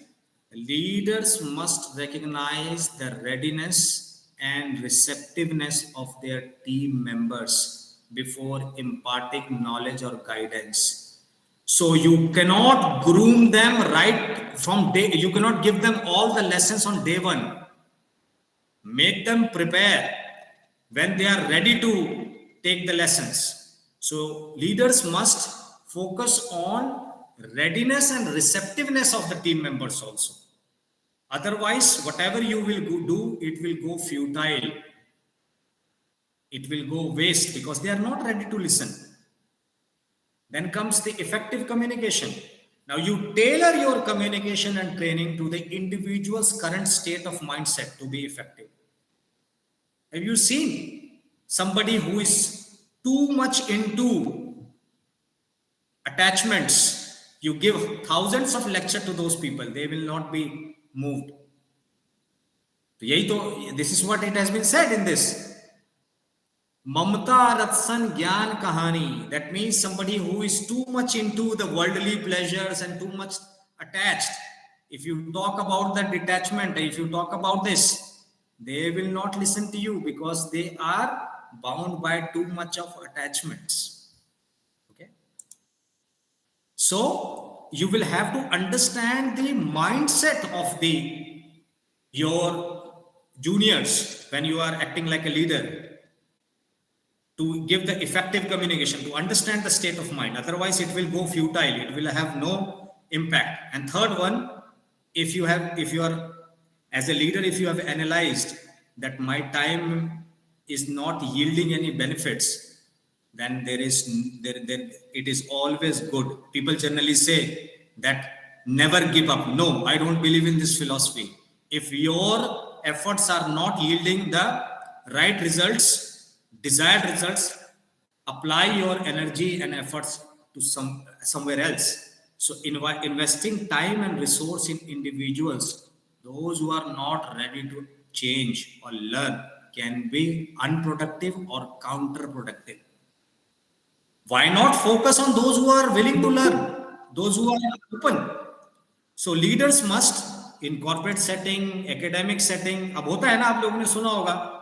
Leaders must recognize the readiness and receptiveness of their team members before imparting knowledge or guidance. So you cannot groom them right from day. You cannot give them all the lessons on day one. Make them prepare when they are ready to take the lessons. So leaders must focus on readiness and receptiveness of the team members also. Otherwise, whatever you will do, it will go futile. It will go waste because they are not ready to listen. Then comes the effective communication. Now you tailor your communication and training to the individual's current state of mindset to be effective. Have you seen somebody who is too much into attachments? You give thousands of lectures to those people, they will not be moved. This is what it has been said in this. Mamata ratsan gyan kahani. That means somebody who is too much into the worldly pleasures and too much attached. If you talk about the detachment, if you talk about this, they will not listen to you because they are bound by too much of attachments. Okay. So you will have to understand the mindset of your juniors when you are acting like a leader, to give the effective communication, to understand the state of mind. Otherwise, it will go futile. It will have no impact. And third one, if you are as a leader, if you have analyzed that my time is not yielding any benefits, then there, it is always good. People generally say that never give up. No, I don't believe in this philosophy. If your efforts are not yielding the right results, desired results, apply your energy and efforts to somewhere else. So investing time and resource in individuals, those who are not ready to change or learn, can be unproductive or counterproductive. Why not focus on those who are willing to learn, those who are open? So leaders must, in corporate setting, academic setting, अब होता है ना, आप लोगों ने सुना होगा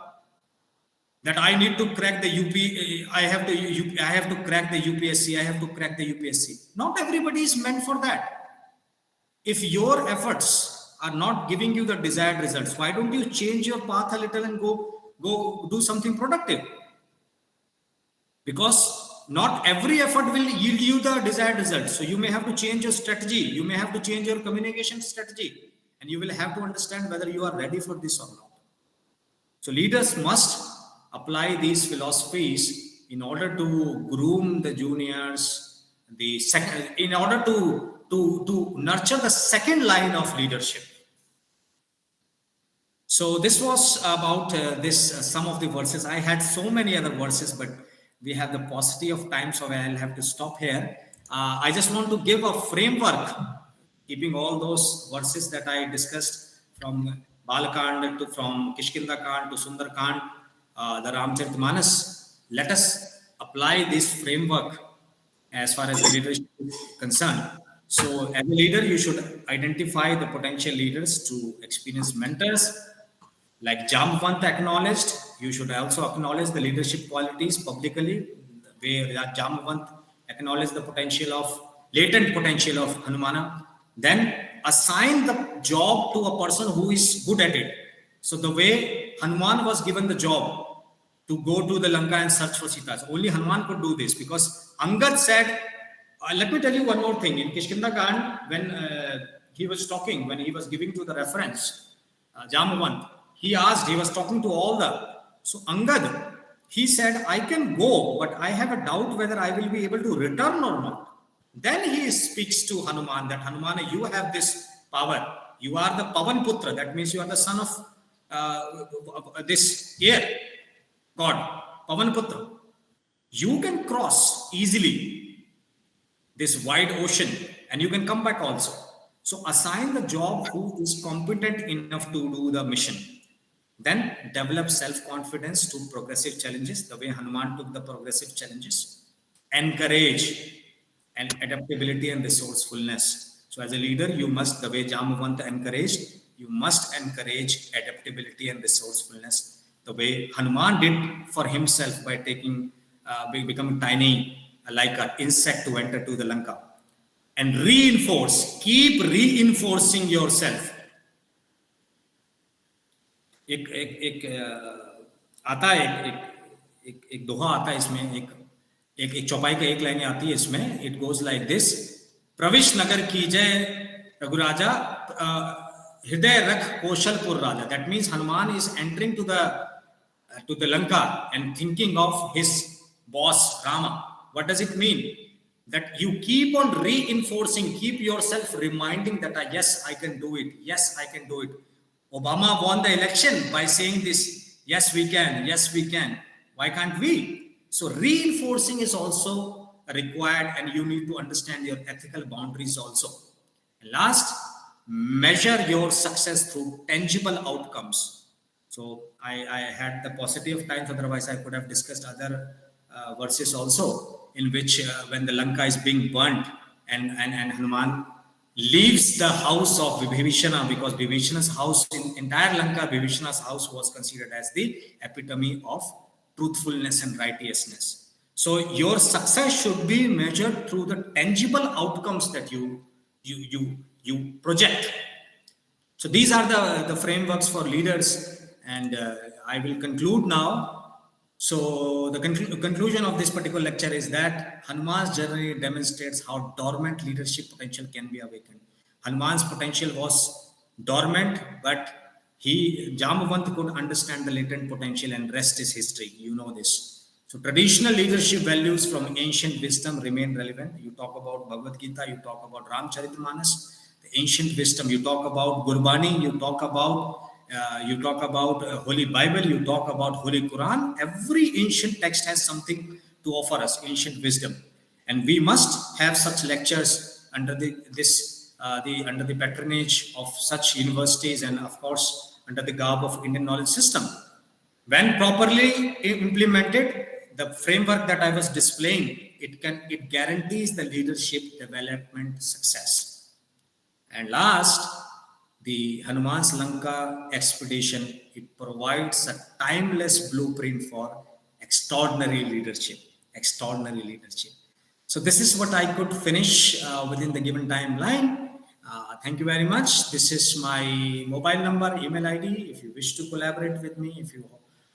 that I need to crack the I have to crack the UPSC, I have to crack the UPSC. Not everybody is meant for that. If your efforts are not giving you the desired results, why don't you change your path a little and go do something productive? Because not every effort will yield you the desired results. So you may have to change your strategy. You may have to change your communication strategy. And you will have to understand whether you are ready for this or not. So leaders must apply these philosophies in order to groom the juniors, in order to nurture the second line of leadership. So this was about some of the verses. I had so many other verses, but we have the paucity of time, so I'll have to stop here. I just want to give a framework, keeping all those verses that I discussed from Balakand from Kishkinda Kand to Sundar Kand, the Ramcharitmanas. Let us apply this framework as far as leadership is concerned. So as a leader, you should identify the potential leaders to experienced mentors. Like Jamwant acknowledged, you should also acknowledge the leadership qualities publicly, where Jamwant acknowledged the latent potential of Hanumana. Then assign the job to a person who is good at it. So the way Hanuman was given the job to go to the Lanka and search for Sita, so only Hanuman could do this, because Angad said, let me tell you one more thing. In Kishkinda Kand, when he was talking, when he was giving to the reference, Jamwant, he was talking to all so Angad, he said, I can go, but I have a doubt whether I will be able to return or not. Then he speaks to Hanuman that Hanumana, you have this power. You are the Pavan Putra. That means you are the son of this air god, Pavan Putra. You can cross easily this wide ocean and you can come back also. So assign the job who is competent enough to do the mission. Then develop self-confidence to progressive challenges, the way Hanuman took the progressive challenges. Encourage and adaptability and resourcefulness. So as a leader, you must, the way Jamavant encouraged, you must encourage adaptability and resourcefulness, the way Hanuman did for himself by becoming tiny, like an insect to enter to the Lanka. And keep reinforcing yourself. एक आता है एक दोहा आता है इसमें, एक चौपाई का एक लाइन आती है इसमें. इट गोज लाइक दिस: प्रविश नगर कीजय रघुराजा, हृदय रख कौशलपुर राजा. That means Hanuman is entering to the Lanka and thinking of his boss Rama. What does it mean? That you keep on reinforcing, keep yourself reminding that yes, I can do it. Yes, I can do it. Obama won the election by saying this: yes, we can. Yes, we can. Why can't we? So reinforcing is also required, and you need to understand your ethical boundaries also. And last, measure your success through tangible outcomes. So I had the paucity of time, otherwise I could have discussed other verses also, in which when the Lanka is being burnt and Hanuman leaves the house of Vibhishana, because Vibhishana's house in entire Lanka, Vibhishana's house was considered as the epitome of truthfulness and righteousness. So your success should be measured through the tangible outcomes that you project. So these are the frameworks for leaders, and I will conclude now. So the conclusion of this particular lecture is that Hanuman's journey demonstrates how dormant leadership potential can be awakened. Hanuman's potential was dormant, but Jamavant could understand the latent potential, and rest is history. You know this. So traditional leadership values from ancient wisdom remain relevant. You talk about Bhagavad Gita, you talk about Ramcharitmanas, the ancient wisdom. You talk about Gurbani, you talk about Holy Bible, you talk about Holy Quran. Every ancient text has something to offer us, ancient wisdom, and we must have such lectures under under the patronage of such universities, and of course under the garb of Indian knowledge system. When properly implemented, the framework that I was displaying, it guarantees the leadership development success. And last, the Hanuman's Lanka expedition, it provides a timeless blueprint for extraordinary leadership. Extraordinary leadership. So this is what I could finish within the given timeline. Thank you very much. This is my mobile number, email ID. If you wish to collaborate with me, if you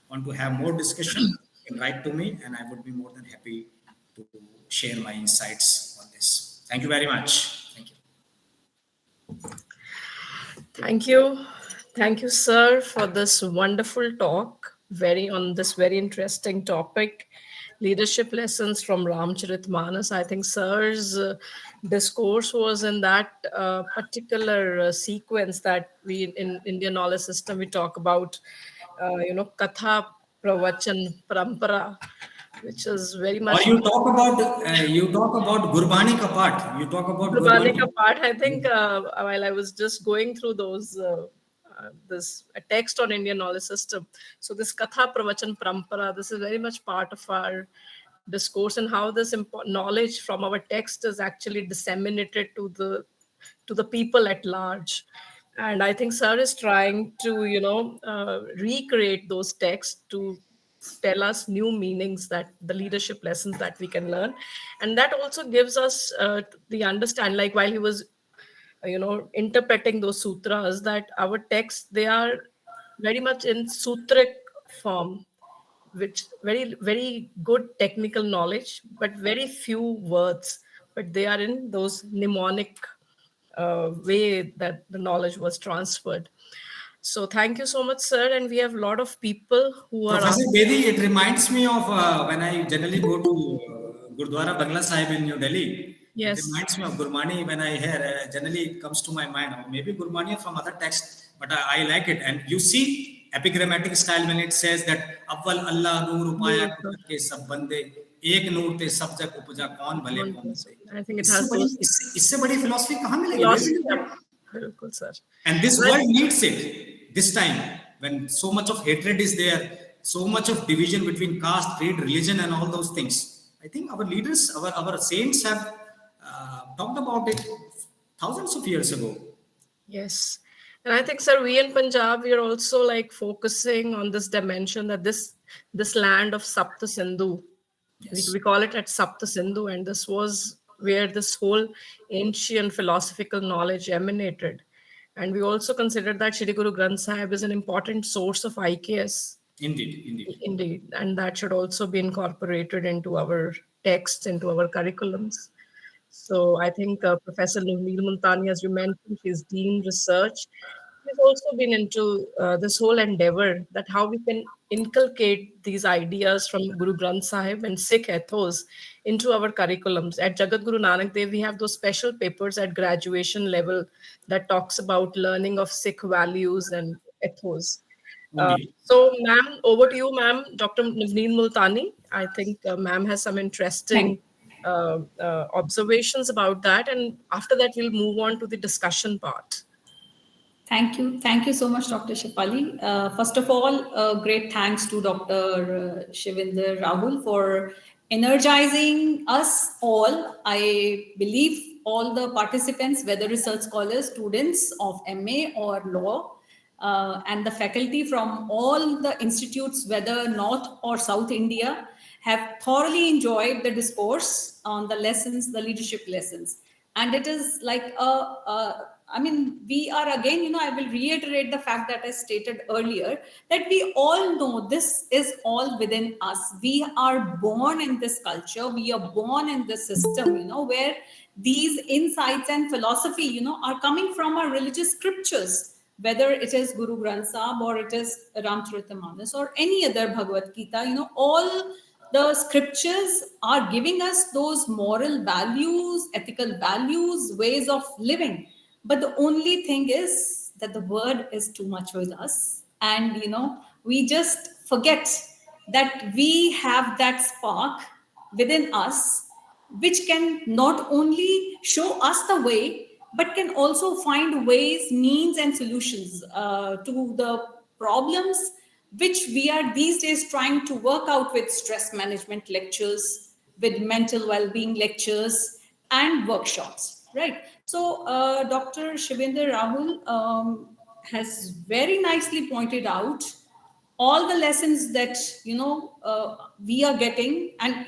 want to have more discussion, you can write to me, and I would be more than happy to share my insights on this. Thank you very much. Thank you. Thank you. Thank you, sir, for this wonderful talk, on this very interesting topic, leadership lessons from Ramcharitmanas. I think sir's discourse was in that particular sequence that we in Indian knowledge system, we talk about, Katha, Pravachan, Parampara, which is very much. Or you talk about Gurbani ka part. You talk about Gurbani ka part. I think while I was just going through those this a text on Indian knowledge system, so this Katha Pravachan Parampara, this is very much part of our discourse, and how this knowledge from our text is actually disseminated to the people at large. And I think sir is trying to recreate those texts to tell us new meanings, that the leadership lessons that we can learn. And that also gives us the understand, like while he was interpreting those sutras, that our texts, they are very much in sutric form, which very, very good technical knowledge, but very few words, but they are in those mnemonic way that the knowledge was transferred. So thank you so much, sir. And we have a lot of people who are... Professor Bedi, it reminds me of when I generally go to Gurdwara Bangla Sahib in New Delhi. Yes. It reminds me of Gurmani. When I hear, generally it comes to my mind, or maybe Gurmani from other texts, but I like it. And you see epigrammatic style when it says that Awwal Allah Noor Upaya ke sab bande ek noor te sab jak upja kaun bhale kaun se. I think it has those... isse badi philosophy kahan milegi? Bilkul, sir. And this world needs it this time, when so much of hatred is there, so much of division between caste, creed, religion, and all those things. I think our leaders, our saints have talked about it thousands of years ago. Yes. And I think, sir, we in Punjab, we are also like focusing on this dimension, that this land of Sapta Sindhu, yes. We call it at Sapta Sindhu, and this was where this whole ancient philosophical knowledge emanated. And we also consider that Shri Guru Granth Sahib is an important source of IKS. Indeed. And that should also be incorporated into our texts, into our curriculums. So I think Professor Navneel Multani, as you mentioned, she's Dean Research. She's also been into this whole endeavor, that how we can inculcate these ideas from Guru Granth Sahib and Sikh ethos into our curriculums. At Jagat Guru Nanak Dev, we have those special papers at graduation level that talks about learning of Sikh values and ethos. So, ma'am, over to you, ma'am, Dr. Navneel Multani. I think ma'am has some interesting observations about that. And after that, we'll move on to the discussion part. Thank you. Thank you so much, Dr. Shefali. First of all, great thanks to Dr. Shivinder Rahul for energizing us all. I believe all the participants, whether research scholars, students of MA or law, and the faculty from all the institutes, whether North or South India, have thoroughly enjoyed the discourse on the lessons, the leadership lessons. And it is like I mean, we are again, I will reiterate the fact that I stated earlier, that we all know this is all within us. We are born in this culture, we are born in this system, where these insights and philosophy, are coming from our religious scriptures, whether it is Guru Granth Sahib or it is Ramcharitamanas or any other Bhagavad Gita, all the scriptures are giving us those moral values, ethical values, ways of living. But the only thing is that the word is too much with us. And, we just forget that we have that spark within us, which can not only show us the way, but can also find ways, means, and solutions to the problems which we are these days trying to work out with stress management lectures, with mental well-being lectures, and workshops, right? So, Dr. Shivendra Rahul has very nicely pointed out all the lessons that we are getting, and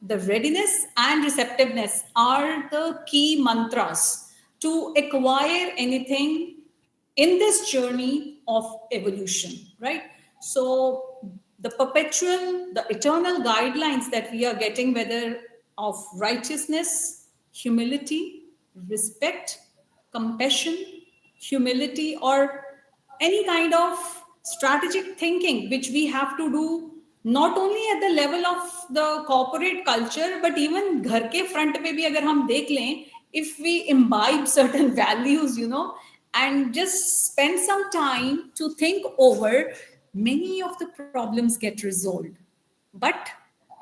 the readiness and receptiveness are the key mantras to acquire anything in this journey of evolution, right? So the eternal guidelines that we are getting, whether of righteousness, humility, respect, compassion, humility, or any kind of strategic thinking which we have to do, not only at the level of the corporate culture, but even घर के front पे भी अगर हम देख लें, if we imbibe certain values, and just spend some time to think over, many of the problems get resolved. But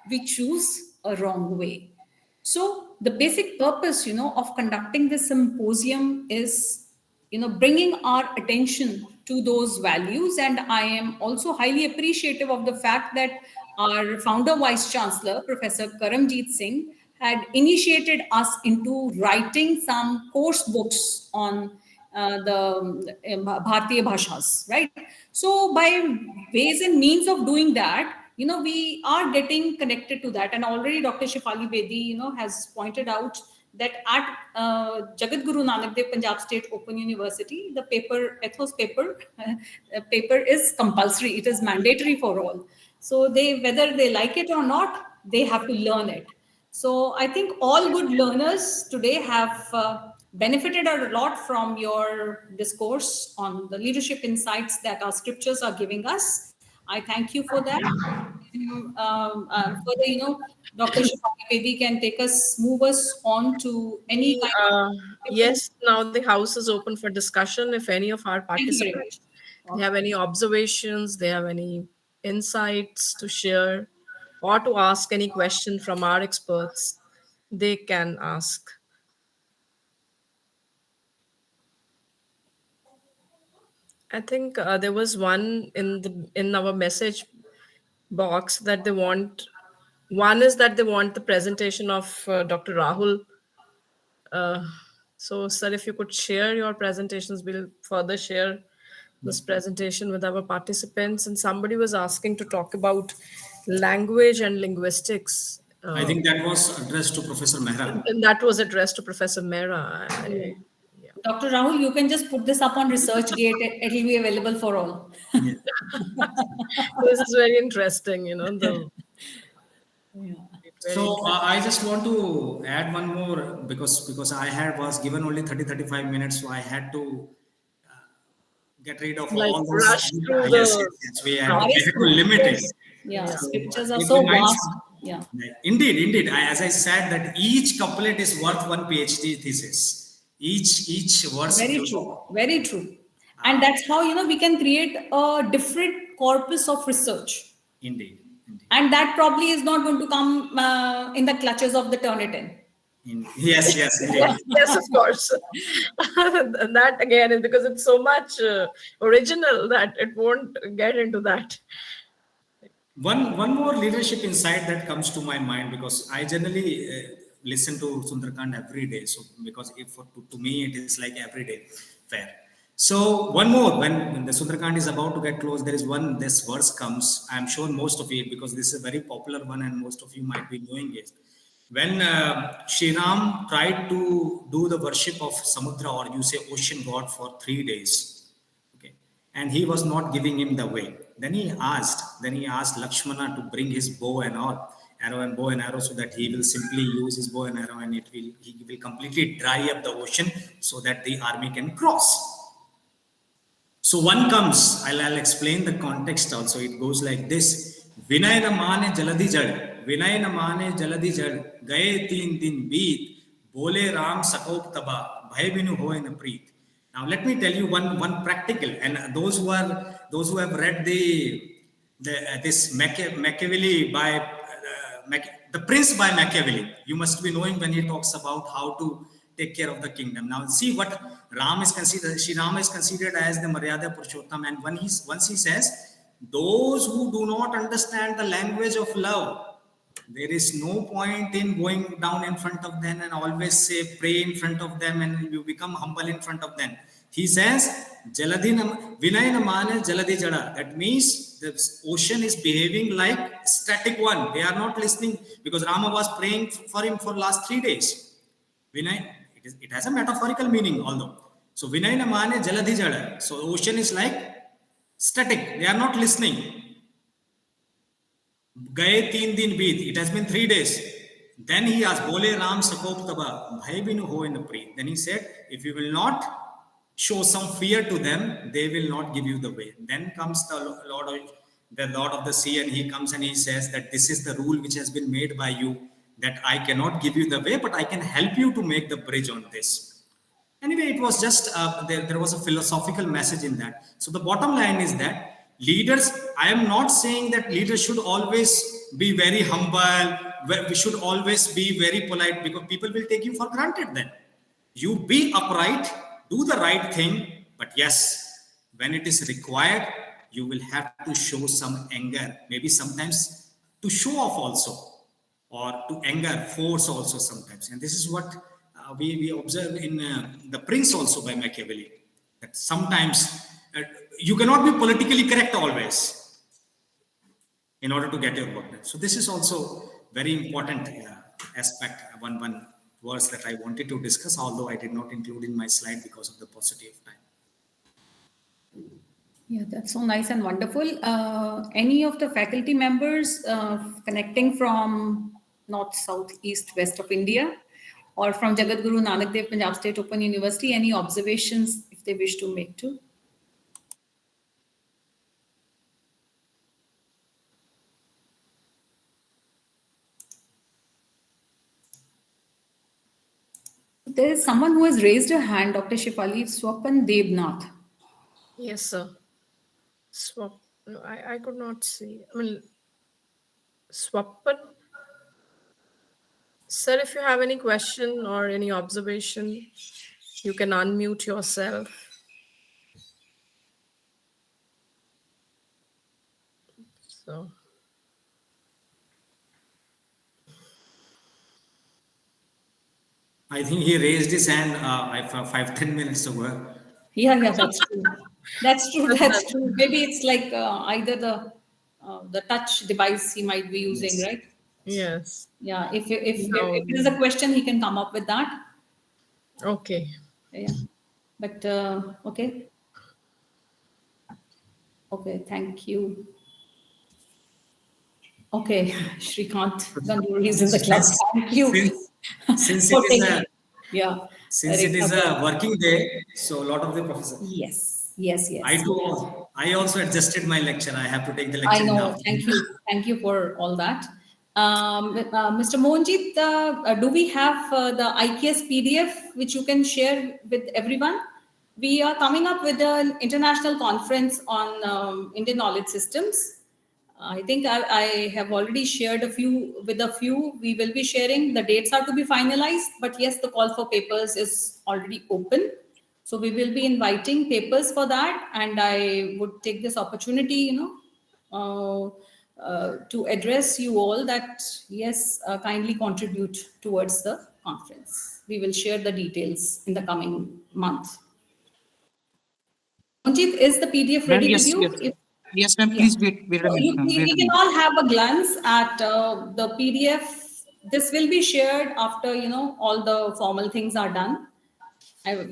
we choose a wrong way. So the basic purpose, of conducting this symposium is, bringing our attention to those values. And I am also highly appreciative of the fact that our founder vice chancellor, Professor Karamjeet Singh, had initiated us into writing some course books on the Bharatiya Bhashas, right? So by ways and means of doing that, we are getting connected to that. And already Dr. Shifali Bedi, has pointed out that at Jagat Guru Nanak Dev Punjab State Open University, the ethos paper is compulsory. It is mandatory for all. So whether they like it or not, they have to learn it. So I think all good learners today have benefited a lot from your discourse on the leadership insights that our scriptures are giving us. I thank you for that. Further, Dr. Shifali Bedi can move us on to any kind of. Yes, now the house is open for discussion. If any of our Thank you very participants much. they have any observations, they have any insights to share, or to ask any question from our experts, they can ask. I think there was one in our message box that they want. One is that they want the presentation of Dr. Rahul. So, sir, if you could share your presentations, we'll further share this presentation with our participants. And somebody was asking to talk about language and linguistics. I think that was addressed to Professor Mehra. And that was addressed to Professor Mehra. Dr. Rahul, you can just put this up on ResearchGate. It will be available for all. This is very interesting, So I just want to add one more because I was given only 30-35 minutes, so I had to get rid of Like all those. rush through Yes, the we had to limit it. Yeah, scriptures are It so reminds- vast. Yeah. Indeed. As I said, that each couplet is worth one PhD thesis. Each verse. Very true. And that's how, we can create a different corpus of research. Indeed. And that probably is not going to come in the clutches of the Turnitin. Yes, indeed. Yes, of course. And that again is because it's so much original that it won't get into that. One more leadership insight that comes to my mind, because I generally listen to Sundarkand every day. So because to me it is like every day fair. So one more, when the Sundarkand is about to get closed, there is one, this verse comes. I'm sure most of it, because this is a very popular one and most of you might be knowing it. When Sri Ram tried to do the worship of Samudra, or you say ocean god, for 3 days, okay, and he was not giving him the way. Then he asked Lakshmana to bring his bow and all, arrow and bow and arrow, so that he will simply use his bow and arrow, and he will completely dry up the ocean so that the army can cross. So one comes, I'll explain the context also. It goes like this. Vinay na mane jaladi jad, Vinay na mane jaladi jad, gaye teen din beat, bole Ram sakop taba, bhai binu hoye na preet. Now let me tell you one practical, and those who have read this Machiavelli by the Prince by Machiavelli, you must be knowing when he talks about how to take care of the kingdom. Now see what Ram is considered. Sri Ram is considered as the Maryada Purushottam, and once he says, those who do not understand the language of love, there is no point in going down in front of them and always say pray in front of them and you become humble in front of them. He says, Jaladhi Vinay namane Jaladi Jada. That means the ocean is behaving like static one. They are not listening, because Rama was praying for him for last 3 days. Vinay, it has a metaphorical meaning, although. So Vinay namane Jaladi Jada. So ocean is like static. They are not listening. Gaye 3 din beat. It has been 3 days. Then he asked, Bole Ram Sakop Taba, Bhai binu ho in preet. Then he said, if you will not show some fear to them, they will not give you the way. Then comes the Lord of the sea, and he comes and he says that this is the rule which has been made by you, that I cannot give you the way, but I can help you to make the bridge on this. Anyway, it was just, there was a philosophical message in that. So the bottom line is that leaders, I am not saying that leaders should always be very humble, we should always be very polite, because people will take you for granted then. You be upright, do the right thing, but yes, when it is required, you will have to show some anger, maybe sometimes to show off also, or to anger, force also sometimes. And this is what we observe in The Prince also by Machiavelli, that sometimes you cannot be politically correct always in order to get your work done. So this is also very important aspect, one verse that I wanted to discuss, although I did not include in my slide because of the paucity of time. Yeah, that's so nice and wonderful. Any of the faculty members connecting from north, south, east, west of India, or from Jagadguru Nanak Dev Punjab State Open University, any observations if they wish to make too? There is someone who has raised a hand, Dr. Shifali, Swapan Devnath. Yes, sir. Swap. No, I could not see. I mean, Swapan. Sir, if you have any question or any observation, you can unmute yourself. So. I think he raised his hand 5-10 minutes ago. Yeah, that's true. That's true. Maybe it's like either the touch device he might be using, Yes. right? Yes. Yeah, if it is a question, he can come up with that. Okay. Yeah, but okay. Okay, thank you. Okay, Shrikant Ganduri is in the class. Thank you. Since for it is taking- yeah. since it is a working day, so a lot of the professors. Yes. I also adjusted my lecture. I have to take the I lecture know. now. Thank you for all that. Mr. Mohanjit, do we have the IKS PDF which you can share with everyone? We are coming up with an international conference on Indian knowledge systems. I think I have already shared a few. We will be sharing. The dates are to be finalized, but yes, the call for papers is already open. So we will be inviting papers for that, and I would take this opportunity, to address you all that yes, kindly contribute towards the conference. We will share the details in the coming month. Manjeet, is the PDF Ma'am, ready with yes, you? yes. Yes, ma'am, Yeah. please wait a So minute, ma'am. Wait we a can minute. all have a glance at the PDF. This will be shared after all the formal things are done.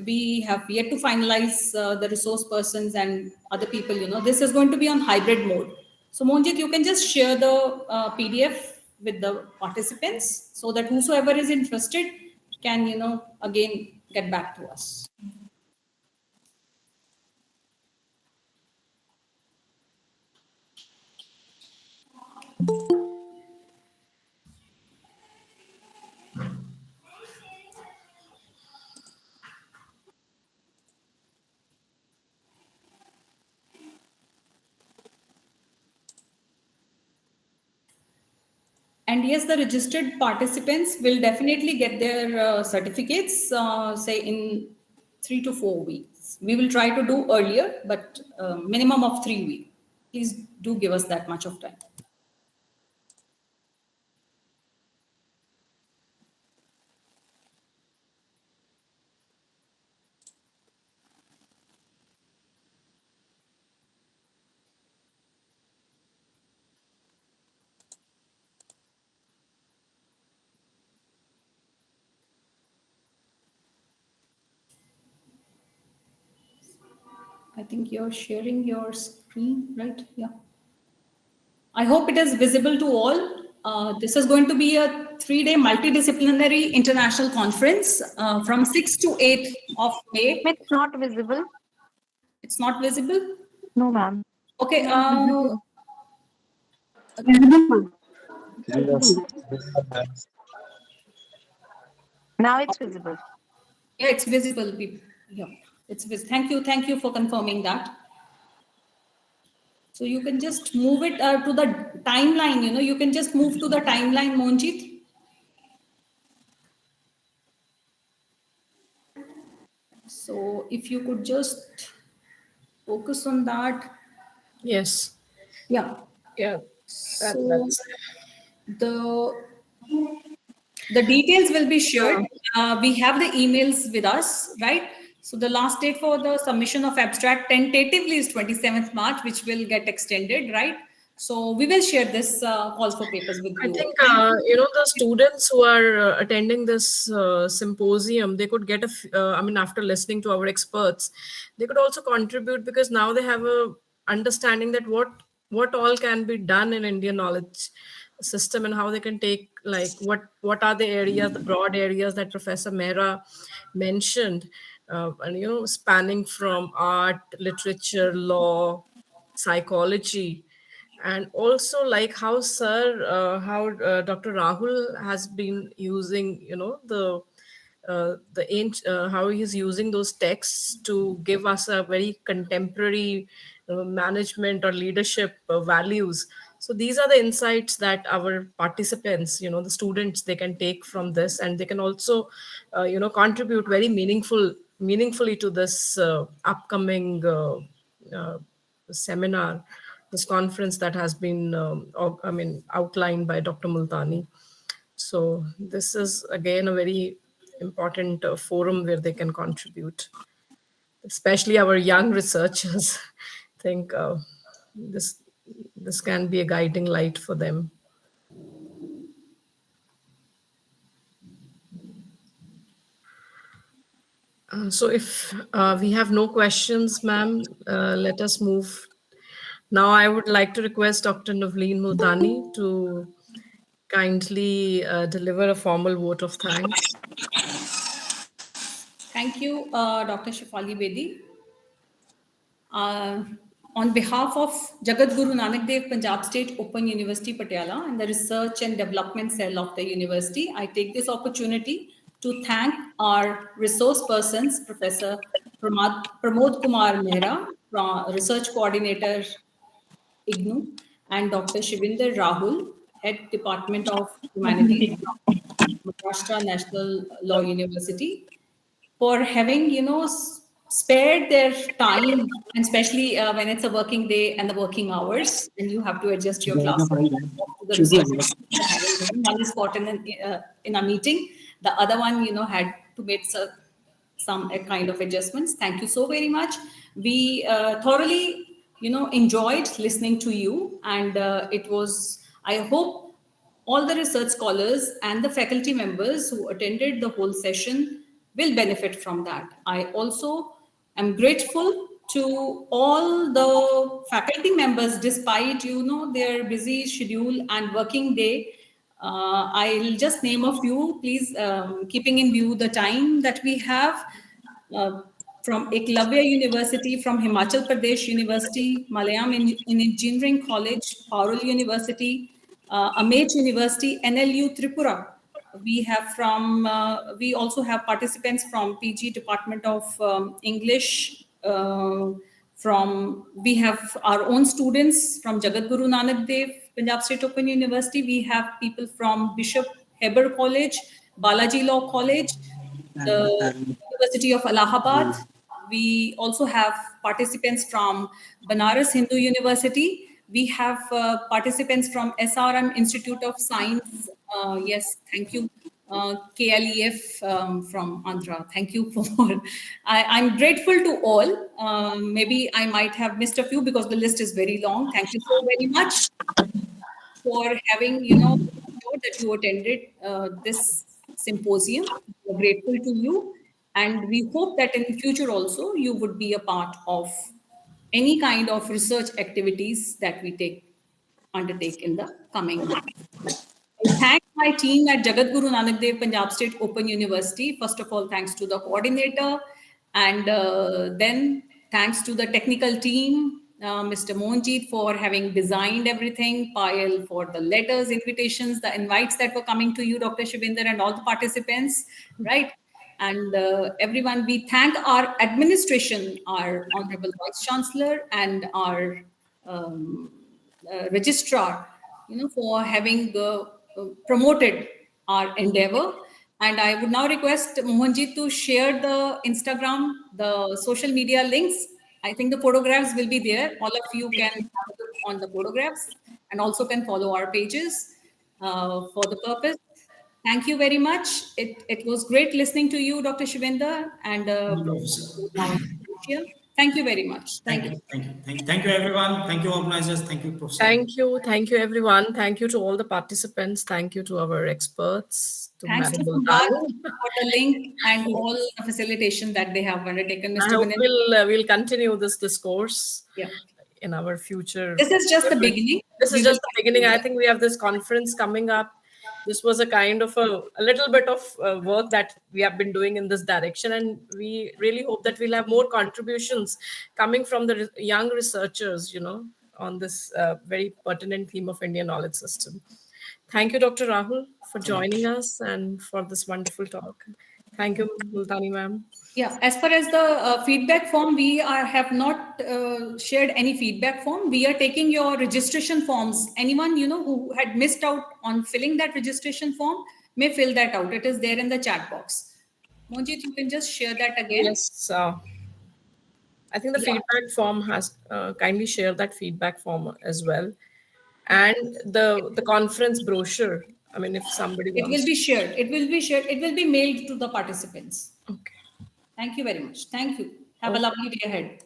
We have yet to finalize the resource persons and other people. This is going to be on hybrid mode. So Monjit, you can just share the PDF with the participants so that whosoever is interested can again get back to us. And yes, the registered participants will definitely get their certificates, say in 3 to 4 weeks. We will try to do earlier, but minimum of 3 weeks. Please do give us that much of time. I think you're sharing your screen, right? Yeah. I hope it is visible to all. This is going to be a 3-day multidisciplinary international conference from 6 to 8 of May. It's not visible. It's not visible? No, ma'am. Okay. Yes. Now it's visible. Yeah, it's visible. Yeah, it's visible. Thank you for confirming that. So you can just move it to the timeline. You can just move to the timeline, Monjit. So if you could just focus on that. Yes. Yeah. Yeah. So That's the details will be shared. We have the emails with us, right? So the last date for the submission of abstract tentatively is 27th March, which will get extended, right? So we will share this call for papers with I you. think the students who are attending this symposium, they could get I mean, after listening to our experts, they could also contribute because now they have a understanding that what all can be done in Indian knowledge system and how they can take, like, what are the areas, the broad areas that Professor Mehra mentioned, and spanning from art, literature, law, psychology, and also like how Dr. Rahul has been using how he's using those texts to give us a very contemporary management or leadership values. So these are the insights that our participants, the students, they can take from this, and they can also contribute very meaningfully to this upcoming uh, seminar, this conference that has been outlined by Dr. Multani. So this is again a very important forum where they can contribute, especially our young researchers. I think this can be a guiding light for them. So if we have no questions, ma'am, let us move. Now I would like to request Dr. Navleen Multani to kindly deliver a formal vote of thanks. Thank you, Dr. Shefali Bedi. Uh, on behalf of Jagat Guru Nanak Dev Punjab State Open University Patiala and the Research and Development Cell of the university, I take this opportunity to thank our resource persons, Professor Pramod Kumar Mehra, Research Coordinator, IGNU, and Dr. Shivinder Rahul, Head Department of Humanities from Maharashtra National Law University, for having spared their time, and especially when it's a working day and the working hours, and you have to adjust your classes to the resources you're having. One is caught in a meeting, the other one, had to make some kind of adjustments. Thank you so very much. We thoroughly, enjoyed listening to you, and it was. I hope all the research scholars and the faculty members who attended the whole session will benefit from that. I also am grateful to all the faculty members, despite their busy schedule and working day. I'll just name a few, please, keeping in view the time that we have. Uh, from Eklavya University, from Himachal Pradesh University, Malayam in Engineering College, Parul University, Amech University, NLU Tripura. We also have participants from PG Department of English. We have our own students from Jagat Guru Nanak Dev, Punjab State Open University. We have people from Bishop Heber College, Balaji Law College, the University of Allahabad. We also have participants from Banaras Hindu University. We have participants from SRM Institute of Science. Yes, thank you. KLEF from Andhra. Thank you for. I'm grateful to all. Maybe I might have missed a few because the list is very long. Thank you so very much for having, sure that you attended this symposium. We're grateful to you. And we hope that in future also you would be a part of any kind of research activities that we undertake in the coming months. I thank my team at Jagat Guru Nanak Dev Punjab State Open University. First of all, thanks to the coordinator, and then thanks to the technical team, Mr. Mohanjit for having designed everything, Payal for the letters, invitations, the invites that were coming to you, Dr. Shivinder, and all the participants, right? And everyone, we thank our administration, our Honorable Vice Chancellor, and our registrar, for having promoted our endeavor. And I would now request Mohanjit to share the Instagram, the social media links. I think the photographs will be there. All of you can have a look on the photographs and also can follow our pages for the purpose. Thank you very much. It was great listening to you, Dr. Shivinder, and thank you very much. Thank you. Thank you, everyone. Thank you, organizers. Thank you, Professor. Thank you, everyone. Thank you to all the participants. Thank you to our experts. Thanks to Fugad for the link and all the facilitation that they have undertaken. I hope we'll continue this discourse in our future. This is just the beginning. This is just the beginning. I think we have this conference coming up. This was a kind of a little bit of work that we have been doing in this direction. And we really hope that we'll have more contributions coming from the young researchers, on this very pertinent theme of Indian knowledge system. Thank you, Dr. Rahul, for joining us and for this wonderful talk. Thank you, Multani ma'am. Yeah, as far as the feedback form, we have not shared any feedback form. We are taking your registration forms. Anyone, who had missed out on filling that registration form may fill that out. It is there in the chat box. Mohanjit, you can just share that again. Yes. I think the feedback form has kindly share that feedback form as well. And the conference brochure. I mean, if somebody wants. It will be shared. It will be shared. It will be mailed to the participants. Okay. Thank you very much. Thank you. Have a lovely day ahead.